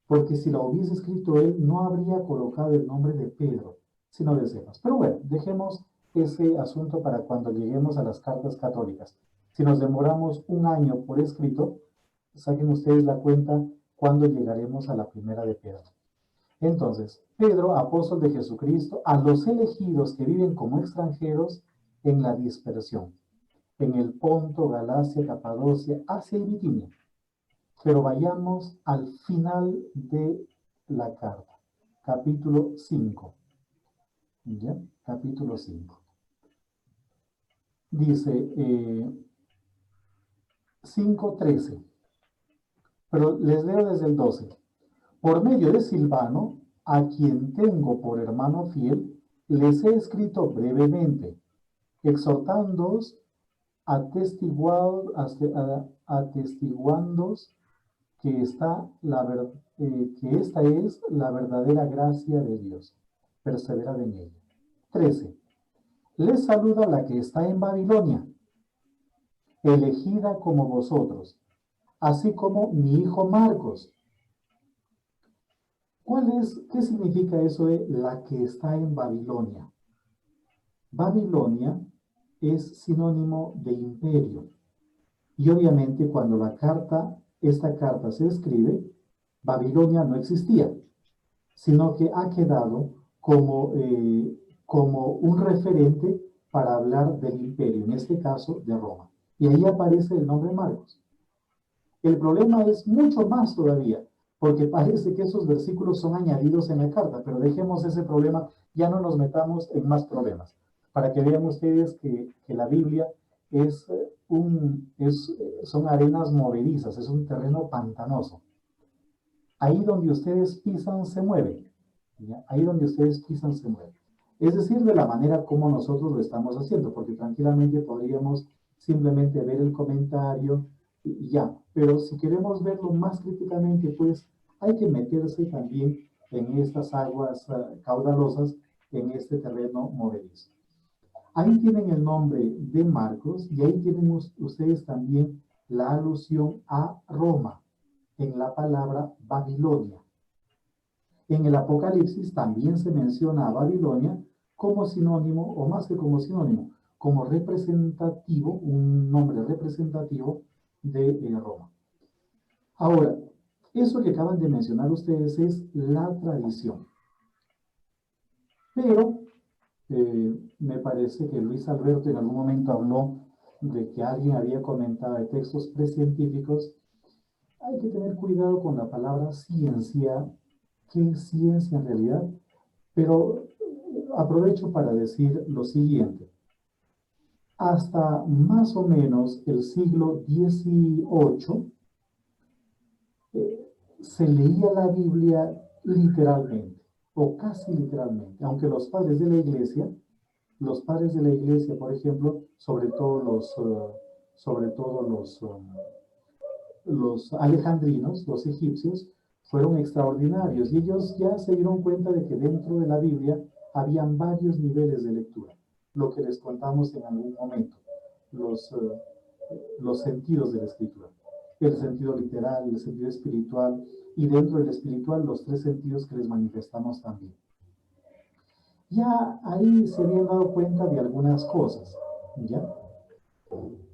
Porque si la hubiese escrito él, no habría colocado el nombre de Pedro, sino de Cefas. Pero bueno, dejemos ese asunto para cuando lleguemos a las cartas católicas. Si nos demoramos un año por escrito, saquen ustedes la cuenta cuando llegaremos a la primera de Pedro. Entonces, Pedro, apóstol de Jesucristo, a los elegidos que viven como extranjeros en la dispersión, en el Ponto, Galacia, Capadocia, Asia y Bitinia. Pero vayamos al final de la carta, capítulo 5. ¿Ya? Capítulo 5. Dice 5:13. Pero les leo desde el 12. Por medio de Silvano, a quien tengo por hermano fiel, les he escrito brevemente, exhortándoos, atestiguándoos que esta es la verdadera gracia de Dios. Perseverad en ella. 13. Les saluda la que está en Babilonia, elegida como vosotros, así como mi hijo Marcos. ¿Qué significa eso de la que está en Babilonia? Babilonia es sinónimo de imperio. Y obviamente cuando esta carta se escribe, Babilonia no existía, sino que ha quedado como un referente para hablar del imperio, en este caso de Roma. Y ahí aparece el nombre Marcos. El problema es mucho más todavía, porque parece que esos versículos son añadidos en la carta, pero dejemos ese problema, ya no nos metamos en más problemas, para que vean ustedes que la Biblia son arenas movedizas, es un terreno pantanoso. Ahí donde ustedes pisan se mueve, ¿ya? Ahí donde ustedes pisan se mueve. Es decir, de la manera como nosotros lo estamos haciendo, porque tranquilamente podríamos simplemente ver el comentario y ya. Pero si queremos verlo más críticamente, pues hay que meterse también en estas aguas caudalosas, en este terreno movedizo. Ahí tienen el nombre de Marcos y ahí tienen ustedes también la alusión a Roma en la palabra Babilonia. En el Apocalipsis también se menciona a Babilonia como sinónimo, o más que como sinónimo, como representativo, un nombre representativo de Roma. Ahora, Eso que acaban de mencionar ustedes es la tradición. Pero me parece que Luis Alberto en algún momento habló de que alguien había comentado de textos precientíficos. Hay que tener cuidado con la palabra ciencia. ¿Qué es ciencia en realidad? Pero aprovecho para decir lo siguiente. Hasta más o menos el siglo XVIII se leía la Biblia literalmente, o casi literalmente, aunque los padres de la iglesia, por ejemplo, sobre todo los alejandrinos, los egipcios, fueron extraordinarios y ellos ya se dieron cuenta de que dentro de la Biblia habían varios niveles de lectura, lo que les contamos en algún momento, los sentidos de la escritura, el sentido literal, el sentido espiritual, y dentro del espiritual los 3 sentidos que les manifestamos también. Ya ahí se habían dado cuenta de algunas cosas, ¿ya?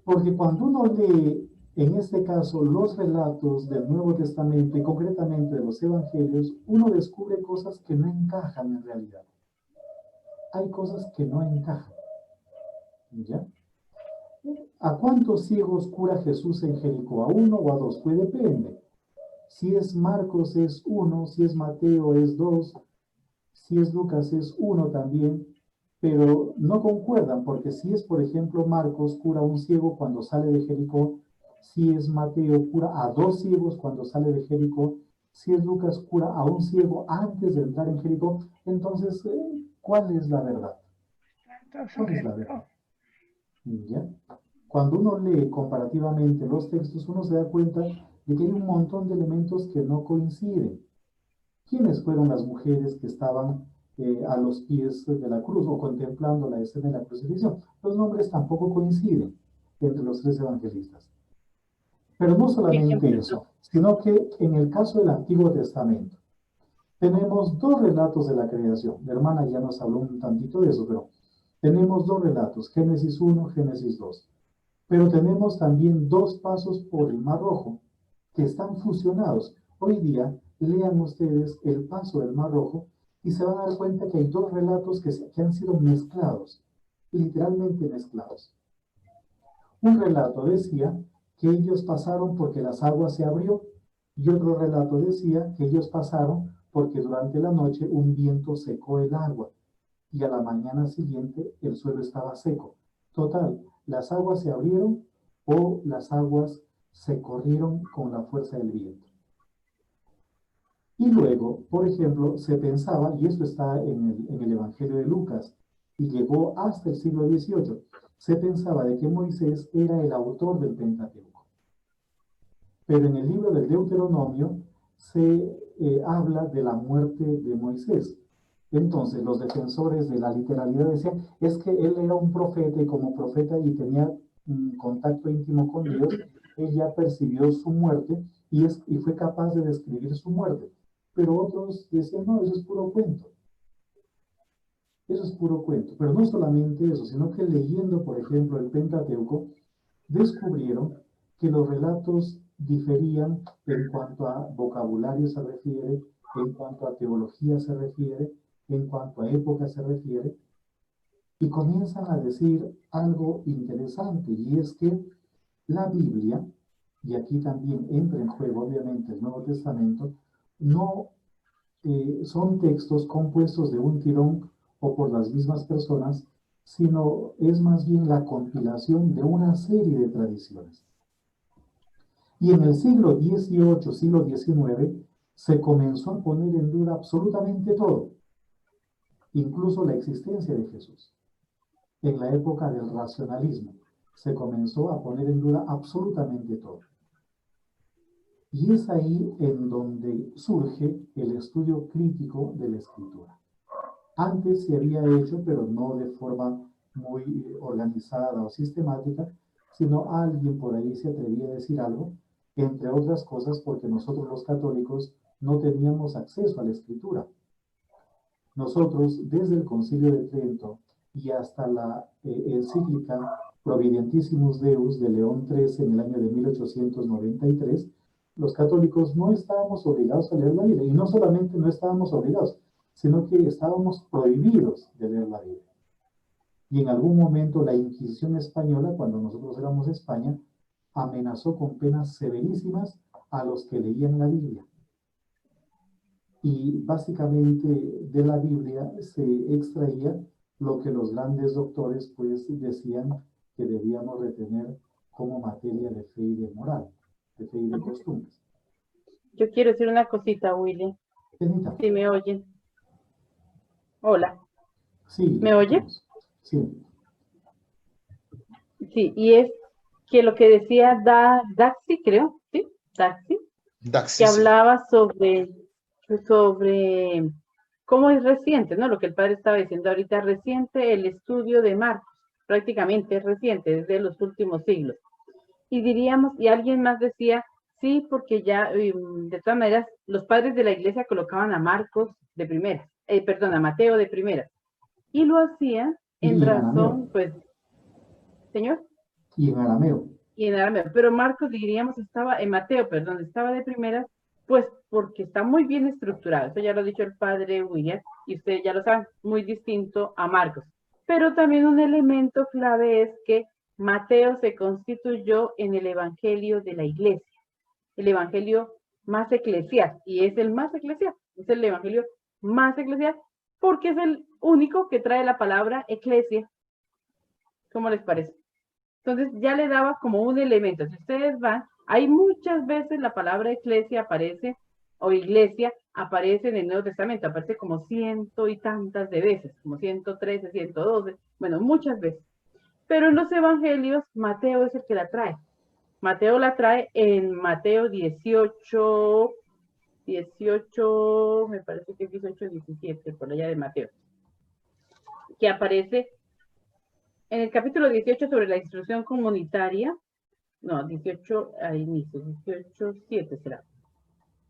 Porque cuando uno lee, en este caso, los relatos del Nuevo Testamento y concretamente de los Evangelios, uno descubre cosas que no encajan en realidad. Hay cosas que no encajan, ¿ya? ¿A cuántos ciegos cura Jesús en Jericó? ¿A 1 o a 2? Pues depende. Si es Marcos es 1, si es Mateo es 2, si es Lucas es 1 también, pero no concuerdan, porque si es, por ejemplo, Marcos cura a un ciego cuando sale de Jericó, si es Mateo cura a 2 ciegos cuando sale de Jericó, si es Lucas cura a un ciego antes de entrar en Jericó, entonces, ¿cuál es la verdad? ¿Cuál es la verdad? ¿Ya? Cuando uno lee comparativamente los textos, uno se da cuenta de que hay un montón de elementos que no coinciden. ¿Quiénes fueron las mujeres que estaban a los pies de la cruz o contemplando la escena de la crucifixión? Los nombres tampoco coinciden entre los 3 evangelistas. Pero no solamente eso, sino que en el caso del Antiguo Testamento tenemos 2 relatos de la creación. Mi hermana ya nos habló un tantito de eso, pero tenemos 2 relatos, Génesis 1, Génesis 2. Pero tenemos también 2 pasos por el Mar Rojo que están fusionados. Hoy día, lean ustedes el paso del Mar Rojo y se van a dar cuenta que hay 2 relatos que han sido mezclados, literalmente mezclados. Un relato decía que ellos pasaron porque las aguas se abrió y otro relato decía que ellos pasaron porque durante la noche un viento secó el agua y a la mañana siguiente el suelo estaba seco. Total, las aguas se abrieron o las aguas se corrieron con la fuerza del viento. Y luego, por ejemplo, se pensaba, y esto está en el Evangelio de Lucas, y llegó hasta el siglo XVIII, se pensaba de que Moisés era el autor del Pentateuco. Pero en el libro del Deuteronomio se habla de la muerte de Moisés. Entonces, los defensores de la literalidad decían, es que él era un profeta y como profeta y tenía un contacto íntimo con Dios, él ya percibió su muerte y fue capaz de describir su muerte. Pero otros decían, no, eso es puro cuento. Eso es puro cuento. Pero no solamente eso, sino que leyendo, por ejemplo, el Pentateuco, descubrieron que los relatos diferían en cuanto a vocabulario se refiere, en cuanto a teología se refiere, en cuanto a época se refiere, y comienzan a decir algo interesante, y es que la Biblia, y aquí también entra en juego obviamente el Nuevo Testamento, no son textos compuestos de un tirón o por las mismas personas, sino es más bien la compilación de una serie de tradiciones. Y en el siglo XVIII, siglo XIX, se comenzó a poner en duda absolutamente todo, incluso la existencia de Jesús. En la época del racionalismo, se comenzó a poner en duda absolutamente todo. Y es ahí en donde surge el estudio crítico de la escritura. Antes se había hecho, pero no de forma muy organizada o sistemática, sino alguien por ahí se atrevía a decir algo, entre otras cosas porque nosotros los católicos no teníamos acceso a la escritura. Nosotros, desde el Concilio de Trento y hasta la encíclica Providentissimus Deus de León XIII en el año de 1893, los católicos no estábamos obligados a leer la Biblia. Y no solamente no estábamos obligados, sino que estábamos prohibidos de leer la Biblia. Y en algún momento la Inquisición española, cuando nosotros éramos España, amenazó con penas severísimas a los que leían la Biblia. Y básicamente de la Biblia se extraía lo que los grandes doctores pues decían que debíamos retener como materia de fe y de moral, de fe y de costumbres. Yo quiero decir una cosita, William. Si me oyen. Hola. Sí. ¿Me oye? Sí. Sí, y es que lo que decía Daxi, creo, ¿sí? Daxi, que hablaba sobre cómo es reciente, ¿no? Lo que el padre estaba diciendo ahorita, reciente el estudio de Marcos, prácticamente es reciente, desde los últimos siglos. Y diríamos, y alguien más decía, sí, porque ya, de todas maneras, los padres de la iglesia colocaban a Marcos de primera, a Mateo de primera, y lo hacían en razón, pues, señor. Y en arameo. Y en arameo, pero Marcos, diríamos, estaba de primera, pues porque está muy bien estructurado, eso ya lo ha dicho el padre William, y ustedes ya lo saben, muy distinto a Marcos. Pero también un elemento clave es que Mateo se constituyó en el evangelio de la iglesia, el evangelio más eclesial, y es el más eclesial, es el evangelio más eclesial, porque es el único que trae la palabra eclesia. ¿Cómo les parece? Entonces ya le daba como un elemento. Si ustedes van, hay muchas veces la palabra eclesia aparece, o iglesia, aparece en el Nuevo Testamento, aparece como ciento y tantas de veces, como 113, 112, bueno, muchas veces. Pero en los evangelios, Mateo es el que la trae. Mateo la trae en Mateo 18, me parece que es 18, 17, por allá de Mateo, que aparece en el capítulo 18 sobre la instrucción comunitaria. No, 18 al inicio, 18, 7 será.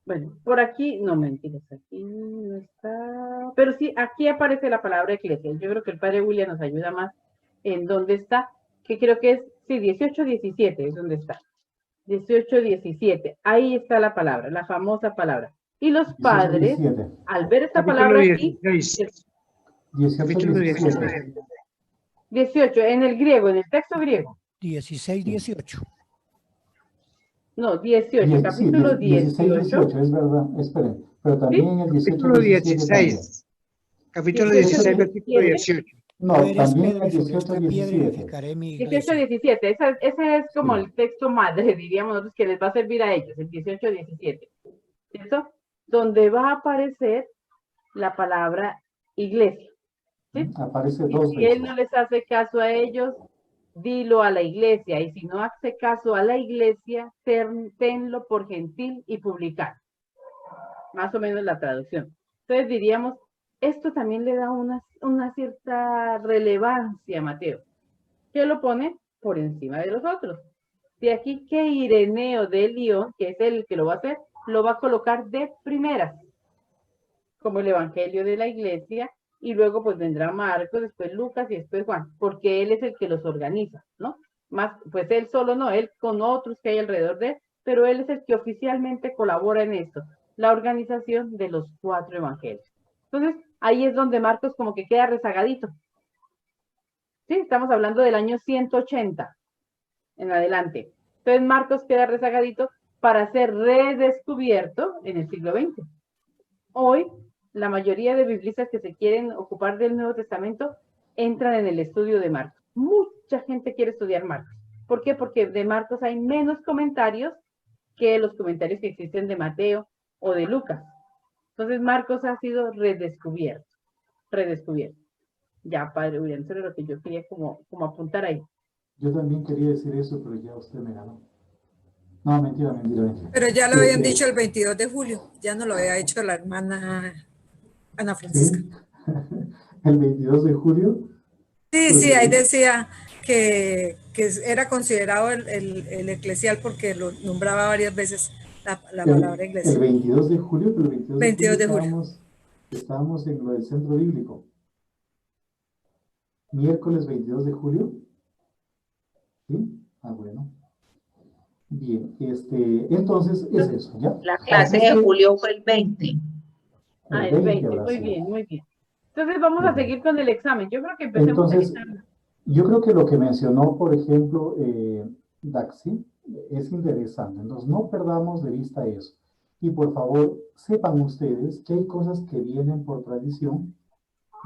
Bueno, por aquí, no mentiras, aquí no está, pero sí, aquí aparece la palabra eclesia. Yo creo que el padre William nos ayuda más en dónde está, que creo que es, sí, 18, 17 es donde está. 18, 17, ahí está la palabra, la famosa palabra. Y los padres, 17. Al ver esta palabra aquí, 18, en el griego, en el texto griego. 16, 18. No, 18, capítulo 16, 18, es verdad, esperen, pero también en el 18, capítulo 16, capítulo 16, versículo 18. No, también en el 18, 17. 18, 17, ese es como el texto madre, diríamos nosotros, que les va a servir a ellos, el 18, 17, ¿cierto? Donde va a aparecer la palabra iglesia, ¿sí? Aparece y dos si veces. él no les hace caso a ellos, dilo a la iglesia, y si no hace caso a la iglesia, tenlo por gentil y publicar. Más o menos la traducción. Entonces diríamos, esto también le da una cierta relevancia a Mateo, que lo pone por encima de los otros. De aquí que Ireneo de León, que es el que lo va a hacer, lo va a colocar de primeras, como el evangelio de la iglesia, y luego pues vendrá Marcos, después Lucas y después Juan, porque él es el que los organiza, ¿no? Más, pues él solo no, él con otros que hay alrededor de él, pero él es el que oficialmente colabora en esto, la organización de los 4 evangelios. Entonces, ahí es donde Marcos como que queda rezagadito. Sí, estamos hablando del año 180 en adelante. Entonces, Marcos queda rezagadito para ser redescubierto en el siglo XX. Hoy, la mayoría de biblistas que se quieren ocupar del Nuevo Testamento entran en el estudio de Marcos. Mucha gente quiere estudiar Marcos. ¿Por qué? Porque de Marcos hay menos comentarios que los comentarios que existen de Mateo o de Lucas. Entonces, Marcos ha sido redescubierto. Ya, padre William, eso era lo que yo quería como apuntar ahí. Yo también quería decir eso, pero ya usted me ganó. No, mentira. Pero ya lo habían dicho el 22 de julio, ya no lo había hecho la hermana Ana Francisca. ¿Sí? El 22 de julio. Sí, ahí decía que era considerado el eclesial porque lo nombraba varias veces la palabra iglesia. El 22 de julio, pero el 22 de julio. Estábamos en lo del centro bíblico. Miércoles 22 de julio. ¿Sí? Ah, bueno. Bien, entonces es eso, ¿ya? La clase Así es de que julio fue el 20. el El 20 20, habrá muy sido. bien, muy bien. Entonces vamos a seguir con el examen. Yo creo que empecemos el Entonces, examen. yo creo que lo que mencionó, por ejemplo, Daxi, es interesante. Entonces, no perdamos de vista eso. Y por favor, sepan ustedes que hay cosas que vienen por tradición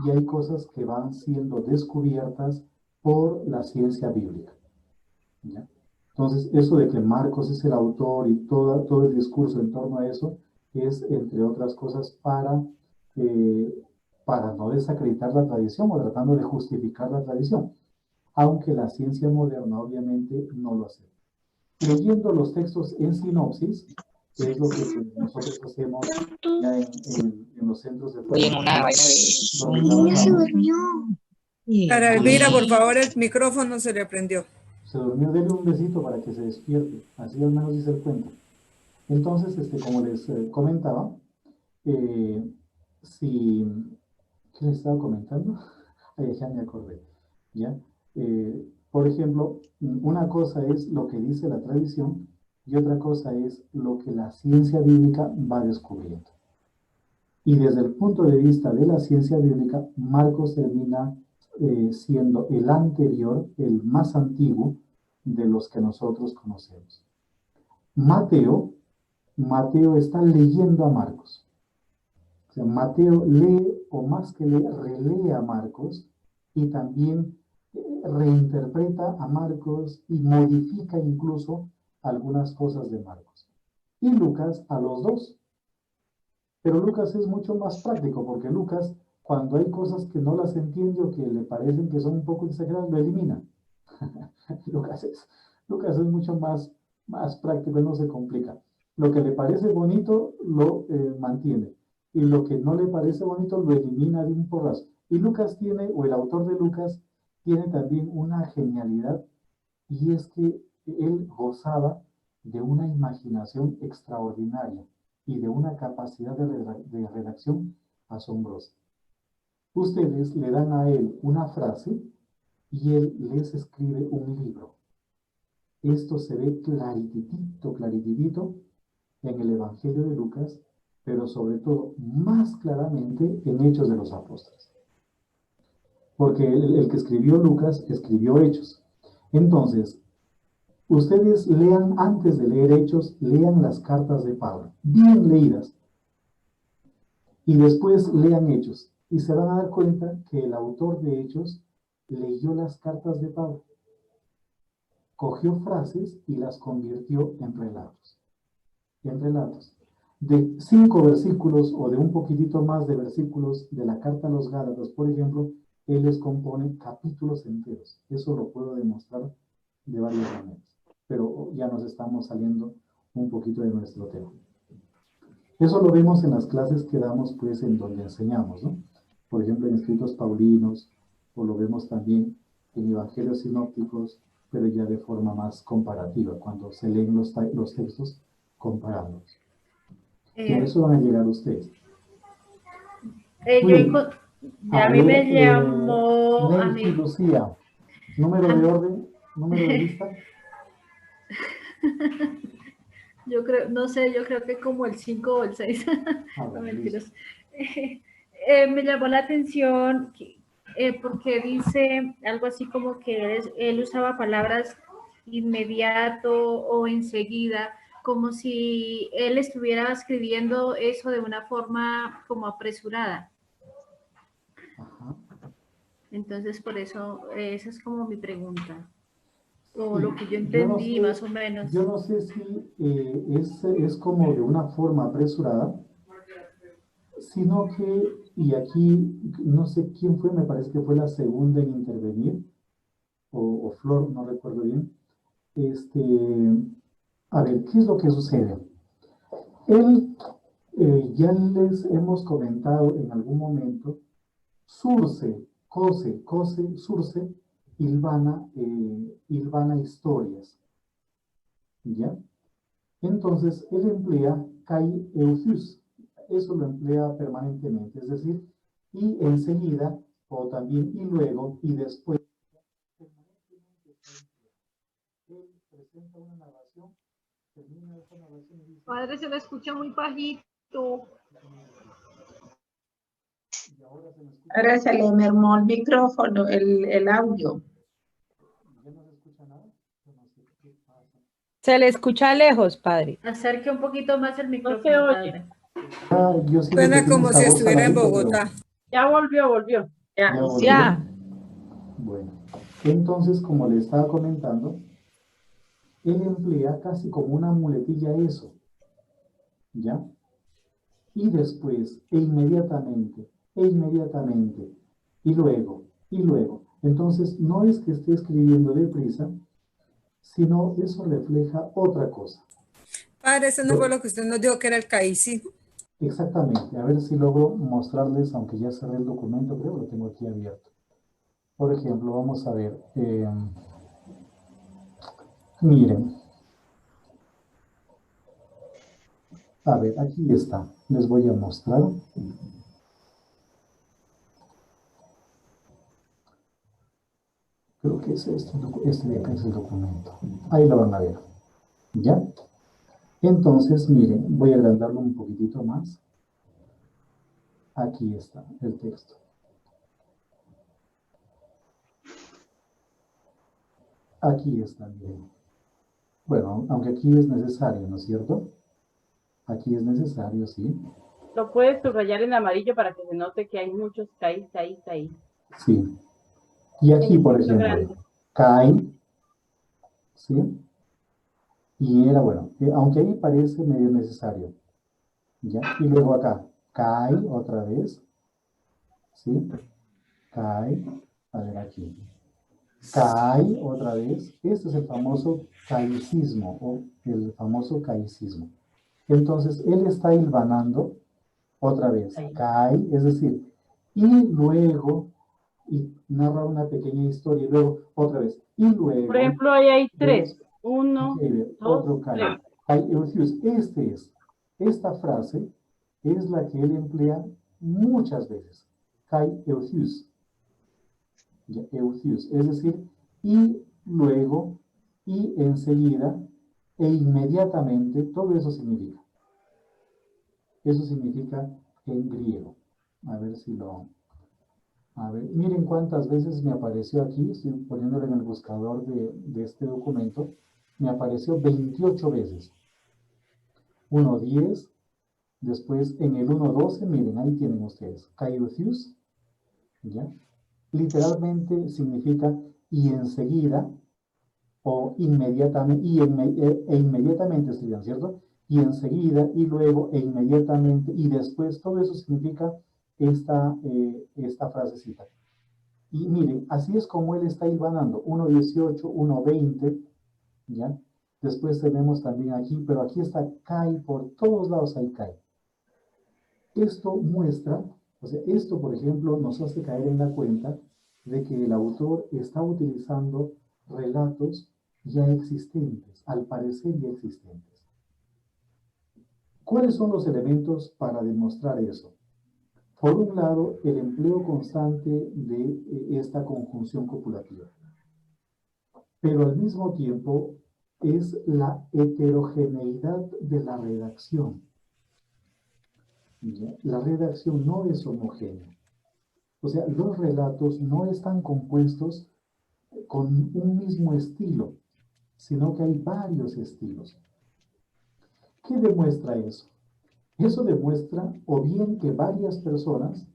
y hay cosas que van siendo descubiertas por la ciencia bíblica, ¿ya? Entonces, eso de que Marcos es el autor y todo el discurso en torno a eso es, entre otras cosas, para no desacreditar la tradición o tratando de justificar la tradición, aunque la ciencia moderna obviamente no lo hace. Leyendo los textos en sinopsis, que es lo que nosotros hacemos ya en los centros de formación. Niña se durmió. Para Elvira, por favor, el micrófono se le prendió. Se durmió, dele un besito para que se despierte, así al menos dice el cuento. Entonces, como les comentaba, si... ¿Qué les estaba comentando? Ay, ya me acordé, ¿ya? Por ejemplo, una cosa es lo que dice la tradición y otra cosa es lo que la ciencia bíblica va descubriendo. Y desde el punto de vista de la ciencia bíblica, Marcos termina siendo el anterior, el más antiguo de los que nosotros conocemos. Mateo está leyendo a Marcos. O sea, Mateo lee, o más que lee, relee a Marcos y también reinterpreta a Marcos y modifica incluso algunas cosas de Marcos. Y Lucas a los dos. Pero Lucas es mucho más práctico porque Lucas, cuando hay cosas que no las entiende o que le parecen que son un poco exageradas, lo elimina. Lucas es mucho más práctico, no se complica. Lo que le parece bonito lo mantiene y lo que no le parece bonito lo elimina de un porrazo. Y Lucas tiene, o el autor de Lucas, tiene también una genialidad y es que él gozaba de una imaginación extraordinaria y de una capacidad de redacción asombrosa. Ustedes le dan a él una frase y él les escribe un libro. Esto se ve clarititito en el Evangelio de Lucas, pero sobre todo más claramente en Hechos de los Apóstoles. Porque el que escribió Lucas escribió Hechos. Entonces, ustedes lean, antes de leer Hechos, lean las cartas de Pablo, bien leídas. Y después lean Hechos. Y se van a dar cuenta que el autor de Hechos leyó las cartas de Pablo. Cogió frases y las convirtió en relatos. De 5 versículos o de un poquitito más de versículos de la carta a los Gálatas, por ejemplo, él les compone capítulos enteros. Eso lo puedo demostrar de varias maneras. Pero ya nos estamos saliendo un poquito de nuestro tema. Eso lo vemos en las clases que damos, pues, en donde enseñamos, ¿no? Por ejemplo, en escritos paulinos, o lo vemos también en evangelios sinópticos, pero ya de forma más comparativa, cuando se leen los textos comparándolos. Y a eso van a llegar ustedes. A mí me llamó... Nancy Lucía, número de orden, número de lista. Yo creo, no sé, yo creo que como el 5 o el 6. No, mentiras. Me llamó la atención porque dice algo así como que él usaba palabras inmediato o enseguida, como si él estuviera escribiendo eso de una forma como apresurada. Ajá. Entonces, por eso, esa es como mi pregunta. O lo que yo entendí, más o menos. Yo no sé si es como de una forma apresurada, sino que, y aquí no sé quién fue, me parece que fue la segunda en intervenir, o Flor, no recuerdo bien. A ver, ¿qué es lo que sucede? Él, ya les hemos comentado en algún momento, surce, surce, hilvana historias, ¿ya? Entonces, él emplea kai euthius, eso lo emplea permanentemente, es decir, y enseguida, o también y luego, y después, él presenta una narración Padre, se lo escucha muy bajito. Ahora se le mermó el micrófono, el audio. Se le escucha lejos, padre. Acerque un poquito más el micrófono, se oye. padre. Yo siento que Suena tiene como esa si voz estuviera en paradita, pero Bogotá. Ya volvió. ya volvió. Ya. Bueno, entonces, como le estaba comentando, él emplea casi como una muletilla eso, ¿ya? Y después, inmediatamente, y luego. Entonces, no es que esté escribiendo deprisa, sino eso refleja otra cosa. Padre, eso no fue lo que usted nos dijo que era el CAICI. Exactamente, a ver si logro mostrarles, aunque ya cerré el documento, creo que lo tengo aquí abierto. Por ejemplo, vamos a ver, miren. A ver, aquí está, les voy a mostrar. Creo que es este de acá es el documento. Ahí lo van a ver, ¿ya? Entonces, miren, voy a agrandarlo un poquitito más. Aquí está el texto. Aquí está, miren. Bueno, aunque aquí es necesario, ¿no es cierto? Aquí es necesario, sí. Lo puedes subrayar en amarillo para que se note que hay muchos CAI. Sí. Y aquí, por ejemplo, CAI, ¿sí? Y era, bueno, aunque ahí parece medio necesario, ¿ya? Y luego acá, CAI otra vez, ¿sí? CAI, a ver aquí. CAI otra vez, este es el famoso caicismo, o el famoso caicismo. Entonces, él está hilvanando otra vez, CAI, es decir, y luego, y narra una pequeña historia, y luego otra vez, y luego. Por ejemplo, ahí hay tres. Uno, otro dos, CAI. tres. CAI Euthus, esta frase es la que él emplea muchas veces. CAI Euthus. Euthus, es decir, y luego, y enseguida, e inmediatamente, todo eso significa. Eso significa en griego. A ver si lo... A ver, miren cuántas veces me apareció aquí, estoy poniéndolo en el buscador de este documento, me apareció 28 veces. 1:10, después en el 1:12, miren, ahí tienen ustedes, Kaiuthius, ¿ya? Literalmente significa y enseguida, o inmediatamente, e inmediatamente serían, ¿cierto? Y enseguida, y luego, e inmediatamente, y después, todo eso significa esta frasecita. Y miren, así es como él está hilvanando, 1:18, 1:20, ¿ya? Después tenemos también aquí, pero aquí está CAI, por todos lados hay CAI. Esto muestra, o sea, esto por ejemplo nos hace caer en la cuenta de que el autor está utilizando relatos ya existentes, al parecer ya existentes. ¿Cuáles son los elementos para demostrar eso? Por un lado, el empleo constante de esta conjunción copulativa, pero al mismo tiempo es la heterogeneidad de la redacción. ¿Ya? La redacción no es homogénea. O sea, los relatos no están compuestos con un mismo estilo, sino que hay varios estilos. ¿Qué demuestra eso? Eso demuestra o bien que varias personas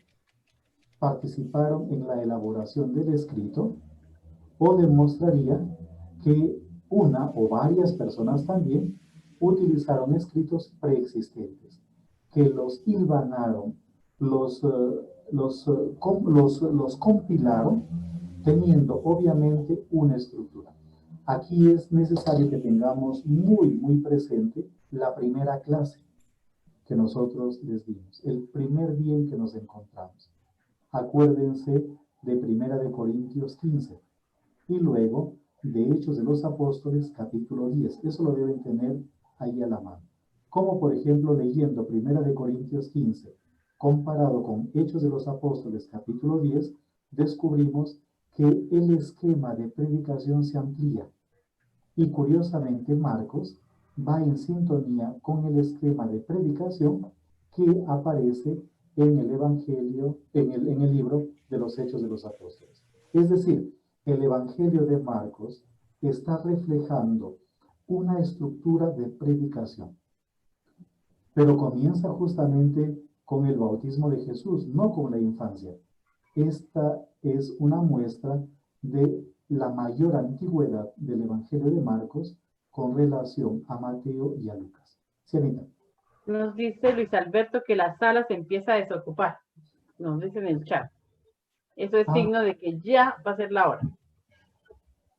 participaron en la elaboración del escrito, o demostraría que una o varias personas también utilizaron escritos preexistentes, que los hilvanaron, los compilaron, teniendo obviamente una estructura. Aquí es necesario que tengamos muy presente la primera clase que nosotros les dimos, el primer día en que nos encontramos. Acuérdense de 1 Corintios 15 y luego de Hechos de los Apóstoles capítulo 10. Eso lo deben tener ahí a la mano. Como por ejemplo leyendo 1 Corintios 15 comparado con Hechos de los Apóstoles capítulo 10, descubrimos que el esquema de predicación se amplía. Y curiosamente Marcos va en sintonía con el esquema de predicación que aparece en el Evangelio, en el libro de los Hechos de los Apóstoles. Es decir, el Evangelio de Marcos está reflejando una estructura de predicación, pero comienza justamente con el bautismo de Jesús, no con la infancia. Esta es una muestra de la mayor antigüedad del Evangelio de Marcos con relación a Mateo y a Lucas. ¿Sí, Anita? Nos dice Luis Alberto que la sala se empieza a desocupar. Nos dice en el chat. Eso es signo de que ya va a ser la hora.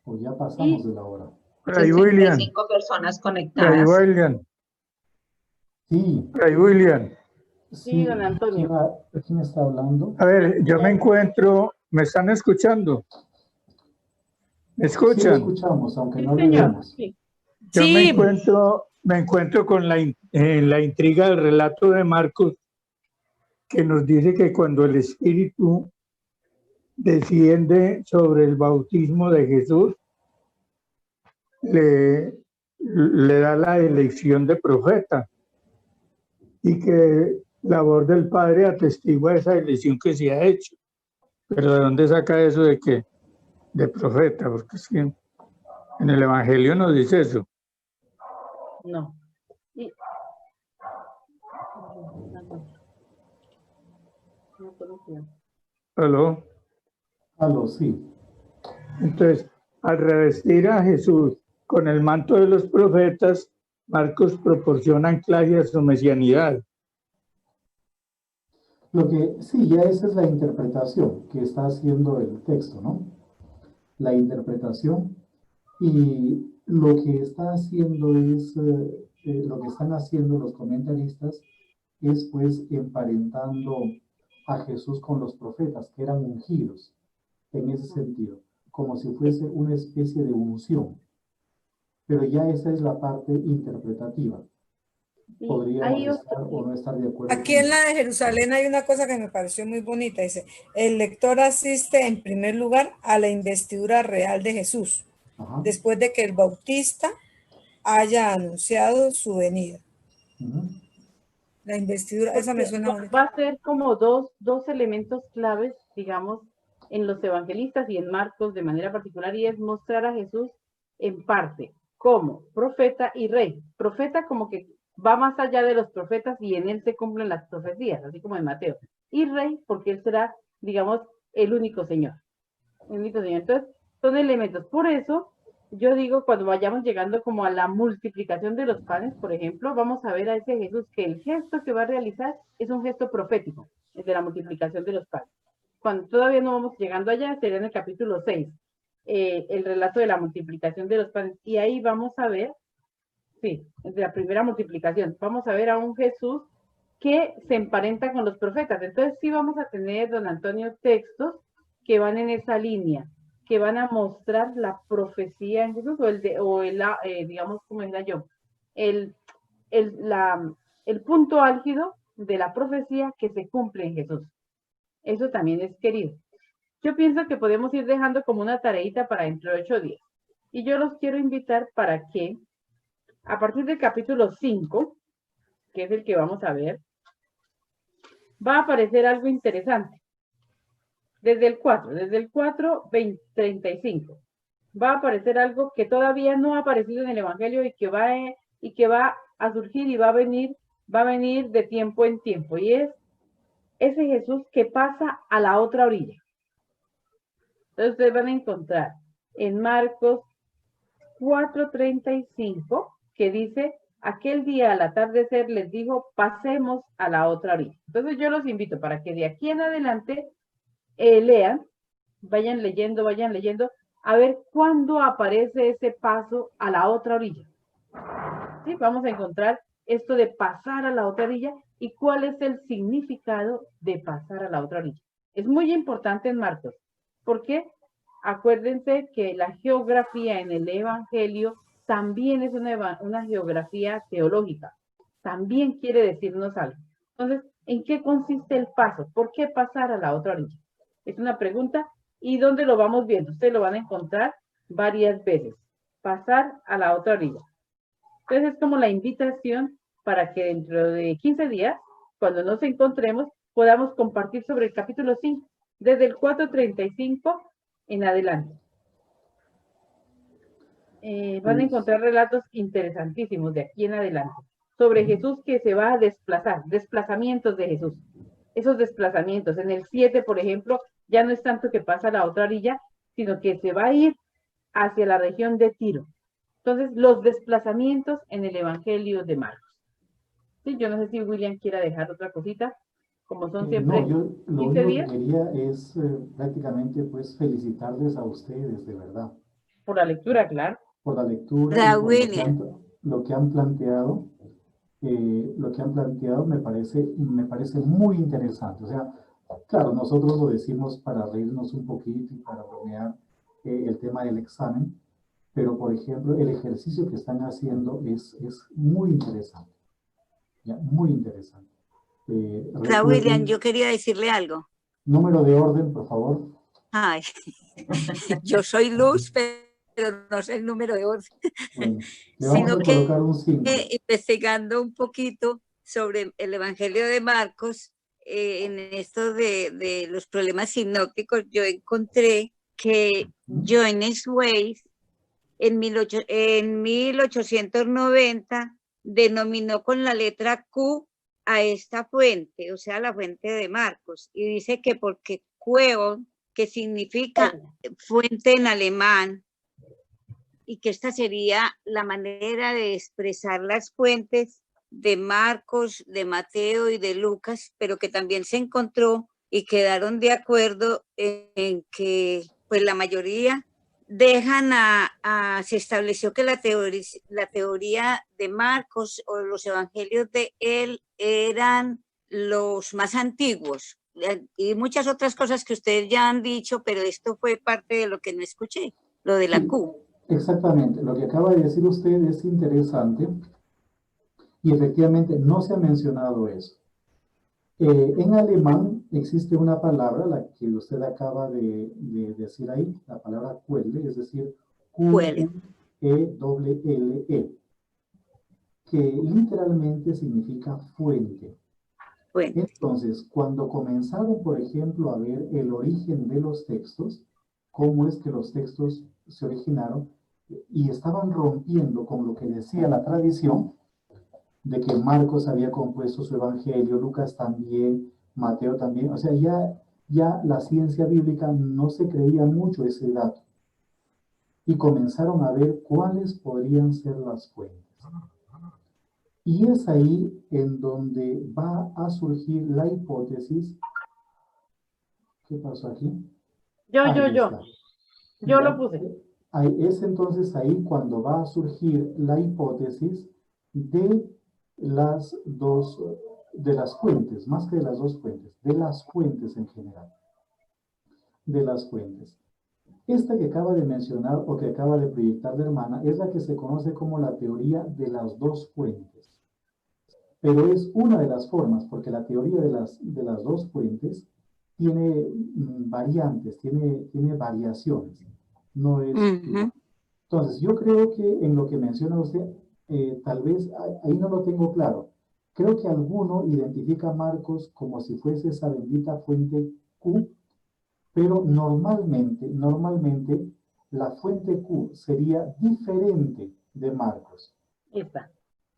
O ya pasamos de la hora. Hay 65 personas conectadas. William. Sí. William. Sí, don Antonio. ¿Quién está hablando? A ver, yo me encuentro, ¿me están escuchando? ¿Me escuchan? Sí, lo escuchamos, aunque no lo vemos. Sí. Yo me encuentro con la intriga del relato de Marcos, que nos dice que cuando el Espíritu desciende sobre el bautismo de Jesús, le da la elección de profeta, y que la voz del Padre atestigua esa elección que se ha hecho. Pero ¿de dónde saca eso de que de profeta? Porque es que en el Evangelio nos dice eso. No. ¿Aló? Aló, sí. Entonces, al revestir a Jesús con el manto de los profetas, Marcos proporciona anclaje a su mesianidad. Sí, ya esa es la interpretación que está haciendo el texto, ¿no? La interpretación, y lo que está haciendo es, lo que están haciendo los comentaristas es pues emparentando a Jesús con los profetas, que eran ungidos, en ese sentido, como si fuese una especie de unción. Pero ya esa es la parte interpretativa. Podríamos estar o no estar de acuerdo. Aquí en la de Jerusalén hay una cosa que me pareció muy bonita. Dice, el lector asiste en primer lugar a la investidura real de Jesús, después de que el bautista haya anunciado su venida. La investidura, esa me suena bonita. Va a ser como dos elementos claves, digamos, en los evangelistas y en Marcos de manera particular, y es mostrar a Jesús en parte como profeta y rey. Profeta como que va más allá de los profetas y en él se cumplen las profecías, así como en Mateo. Y rey porque él será, digamos, el único Señor. El único Señor. Entonces, son elementos. Por eso, yo digo, cuando vayamos llegando como a la multiplicación de los panes, por ejemplo, vamos a ver a ese Jesús que el gesto que va a realizar es un gesto profético, el de la multiplicación de los panes. Cuando todavía no vamos llegando allá, sería en el capítulo 6, el relato de la multiplicación de los panes. Y ahí vamos a ver, sí, de la primera multiplicación, vamos a ver a un Jesús que se emparenta con los profetas. Entonces sí vamos a tener, don Antonio, textos que van en esa línea, que van a mostrar la profecía en Jesús, digamos, como era yo, el punto álgido de la profecía que se cumple en Jesús. Eso también es querido. Yo pienso que podemos ir dejando como una tareita para dentro de 8 días. Y yo los quiero invitar para que, a partir del capítulo 5, que es el que vamos a ver, va a aparecer algo interesante. Desde el 4, 35, va a aparecer algo que todavía no ha aparecido en el Evangelio y que va a surgir y va a venir de tiempo en tiempo. Y es ese Jesús que pasa a la otra orilla. Entonces ustedes van a encontrar en Marcos 4:35 que dice, aquel día al atardecer les dijo, pasemos a la otra orilla. Entonces yo los invito para que de aquí en adelante lean, vayan leyendo, a ver cuándo aparece ese paso a la otra orilla. ¿Sí? Vamos a encontrar esto de pasar a la otra orilla y cuál es el significado de pasar a la otra orilla. Es muy importante en Marcos, porque acuérdense que la geografía en el Evangelio también es una geografía teológica, también quiere decirnos algo. Entonces, ¿en qué consiste el paso? ¿Por qué pasar a la otra orilla? Es una pregunta, ¿y dónde lo vamos viendo? Ustedes lo van a encontrar varias veces. Pasar a la otra orilla. Entonces es como la invitación para que dentro de 15 días, cuando nos encontremos, podamos compartir sobre el capítulo 5, desde el 4:35 en adelante. Van a encontrar relatos interesantísimos de aquí en adelante, sobre Jesús que se va a desplazar, desplazamientos de Jesús. Esos desplazamientos, en el 7, por ejemplo, ya no es tanto que pasa a la otra orilla, sino que se va a ir hacia la región de Tiro. Entonces, los desplazamientos en el Evangelio de Marcos. Sí, yo no sé si William quiera dejar otra cosita, como son siempre No, yo lo 15 único días. que quería es prácticamente pues felicitarles a ustedes, de verdad. Por la lectura, claro. Por la lectura y por lo que han planteado. Lo que han planteado me parece muy interesante. O sea, claro, nosotros lo decimos para reírnos un poquito y para bromear el tema del examen, pero por ejemplo, el ejercicio que están haciendo es muy interesante. Ya, muy interesante. William, yo quería decirle algo. Número de orden, por favor. Ay, yo soy Luz, pero no sé el número de orden. Bueno, le vamos a colocar un 5. Investigando un poquito sobre el Evangelio de Marcos, en esto de los problemas sinópticos, yo encontré que Johannes Weiss en 1890 denominó con la letra Q a esta fuente, o sea, la fuente de Marcos, y dice que porque Queon, que significa fuente en alemán, y que esta sería la manera de expresar las fuentes de Marcos, de Mateo y de Lucas, pero que también se encontró y quedaron de acuerdo en que pues la mayoría dejan se estableció que la teoría de Marcos o los evangelios de él eran los más antiguos, y muchas otras cosas que ustedes ya han dicho, pero esto fue parte de lo que no escuché, lo de la Q. Exactamente, lo que acaba de decir usted es interesante y efectivamente no se ha mencionado eso. En alemán existe una palabra, la que usted acaba de decir ahí, la palabra Quelle, es decir, Q-E-L-L-E, que literalmente significa fuente. Entonces, cuando comenzaron, por ejemplo, a ver el origen de los textos, cómo es que los textos se originaron, y estaban rompiendo con lo que decía la tradición, de que Marcos había compuesto su evangelio, Lucas también, Mateo también, o sea, ya la ciencia bíblica no se creía mucho ese dato. Y comenzaron a ver cuáles podrían ser las fuentes. Y es ahí en donde va a surgir la hipótesis. ¿Qué pasó aquí? Yo lo puse. Es entonces ahí cuando va a surgir la hipótesis de las fuentes, más que de las dos fuentes, de las fuentes en general. De las fuentes. Esta que acaba de mencionar o que acaba de proyectar la hermana es la que se conoce como la teoría de las dos fuentes. Pero es una de las formas, porque la teoría de las dos fuentes tiene variantes, tiene variaciones. No es... Entonces, yo creo que en lo que menciona usted, tal vez ahí no lo tengo claro. Creo que alguno identifica a Marcos como si fuese esa bendita fuente Q, pero normalmente la fuente Q sería diferente de Marcos.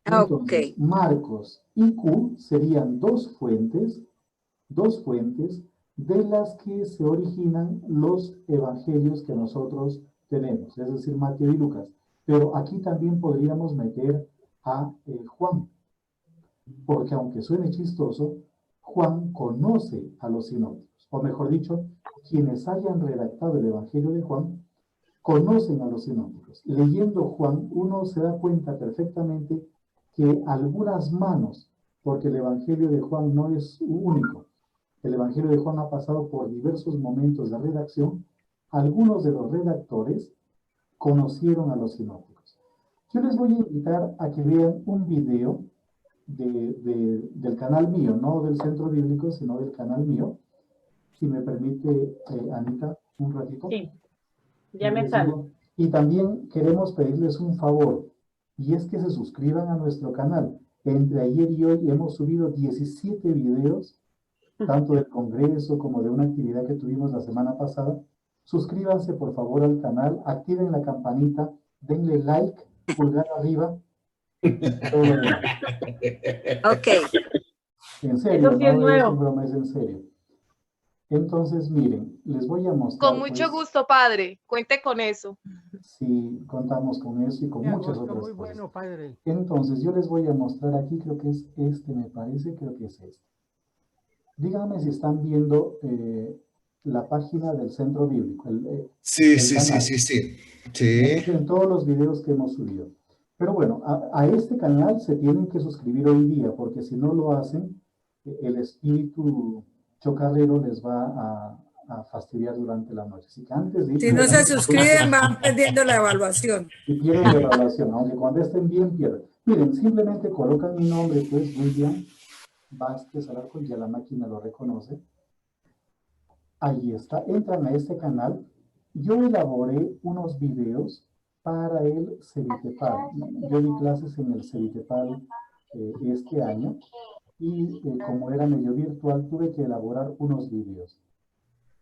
Entonces, Marcos y Q serían dos fuentes de las que se originan los evangelios que nosotros tenemos, es decir, Mateo y Lucas. Pero aquí también podríamos meter a Juan, porque aunque suene chistoso, Juan conoce a los sinópticos, o mejor dicho, quienes hayan redactado el Evangelio de Juan conocen a los sinópticos. Leyendo Juan, uno se da cuenta perfectamente que algunas manos, porque el Evangelio de Juan no es único, el Evangelio de Juan ha pasado por diversos momentos de redacción, algunos de los redactores conocieron a los sinópticos. Yo les voy a invitar a que vean un video del canal mío, no del Centro Bíblico, sino del canal mío. Si me permite, Anita, un ratito. Sí, ya me salgo. Y también queremos pedirles un favor. y es que se suscriban a nuestro canal. Entre ayer y hoy hemos subido 17 videos, tanto del Congreso como de una actividad que tuvimos la semana pasada. Suscríbanse por favor al canal, activen la campanita, denle like, pulgar arriba. Todo lo demás. Ok. En serio, Eso sí es no es nuevo. broma, es en serio. Entonces, miren, les voy a mostrar. Con mucho pues, gusto, padre. Cuente con eso. si contamos con eso y con Me muchas gustó otras muy cosas. bueno, padre. Entonces, yo les voy a mostrar aquí, creo que es este, me parece, creo que es este. Díganme si están viendo la página del Centro Bíblico. Sí, el sí, sí, canal. sí, sí. Sí. En todos los videos que hemos subido. Pero bueno, a este canal se tienen que suscribir hoy día, porque si no lo hacen, el espíritu chocarrero les va a fastidiar durante la noche. Así que antes de ir, Si no se suscriben, van perdiendo la evaluación. y pierden la evaluación, aunque cuando estén bien pierden. Miren, simplemente colocan mi nombre, pues William Vázquez Alarcón, ya la máquina lo reconoce. Ahí está, entran a este canal. Yo elaboré unos videos para el Cevitepal. Yo di clases en el Cevitepal este año y como era medio virtual tuve que elaborar unos videos.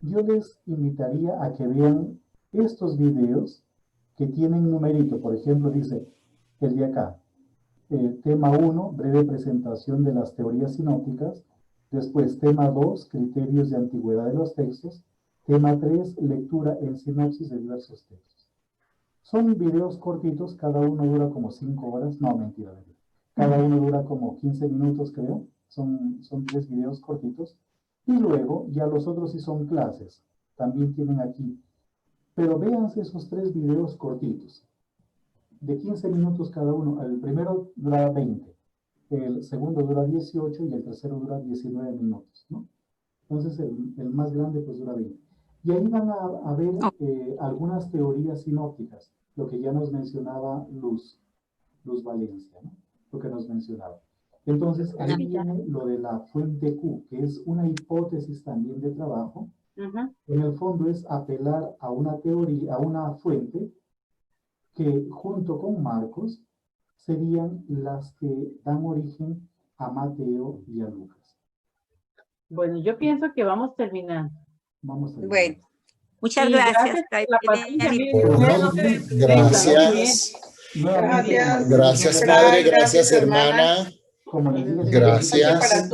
Yo les invitaría a que vean estos videos que tienen numerito. Por ejemplo, dice el de acá, tema 1, breve presentación de las teorías sinópticas. Después, tema 2, criterios de antigüedad de los textos. Tema 3, lectura en sinopsis de diversos textos. Son videos cortitos, cada uno dura como 5 horas. No, mentira. Cada uno dura como 15 minutos, creo. Son 3 videos cortitos. Y luego, ya los otros sí son clases. También tienen aquí. Pero véanse esos 3 videos cortitos. De 15 minutos cada uno. El primero dura 20. El segundo dura 18 y el tercero dura 19 minutos, ¿no? Entonces el más grande pues dura 20. Y ahí van a ver algunas teorías sinópticas, lo que ya nos mencionaba Luz Valencia, ¿no? Lo que nos mencionaba. Entonces ahí viene lo de la fuente Q, que es una hipótesis también de trabajo. En el fondo es apelar a una teoría, a una fuente que junto con Marcos serían las que dan origen a Mateo y a Lucas. Bueno, yo pienso que vamos terminando. Vamos terminando. Bueno, muchas Y gracias. Gracias. Gracias, padre. Gracias, hermana. Como les dije, gracias.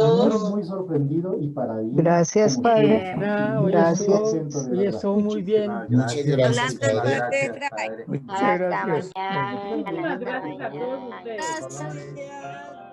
Muy sorprendido y para bien. Gracias, padre. Gracias. Oye, estuvo muy bien. Muchas gracias, padre. Muchas gracias. Muchísimas gracias a todos ustedes. Gracias.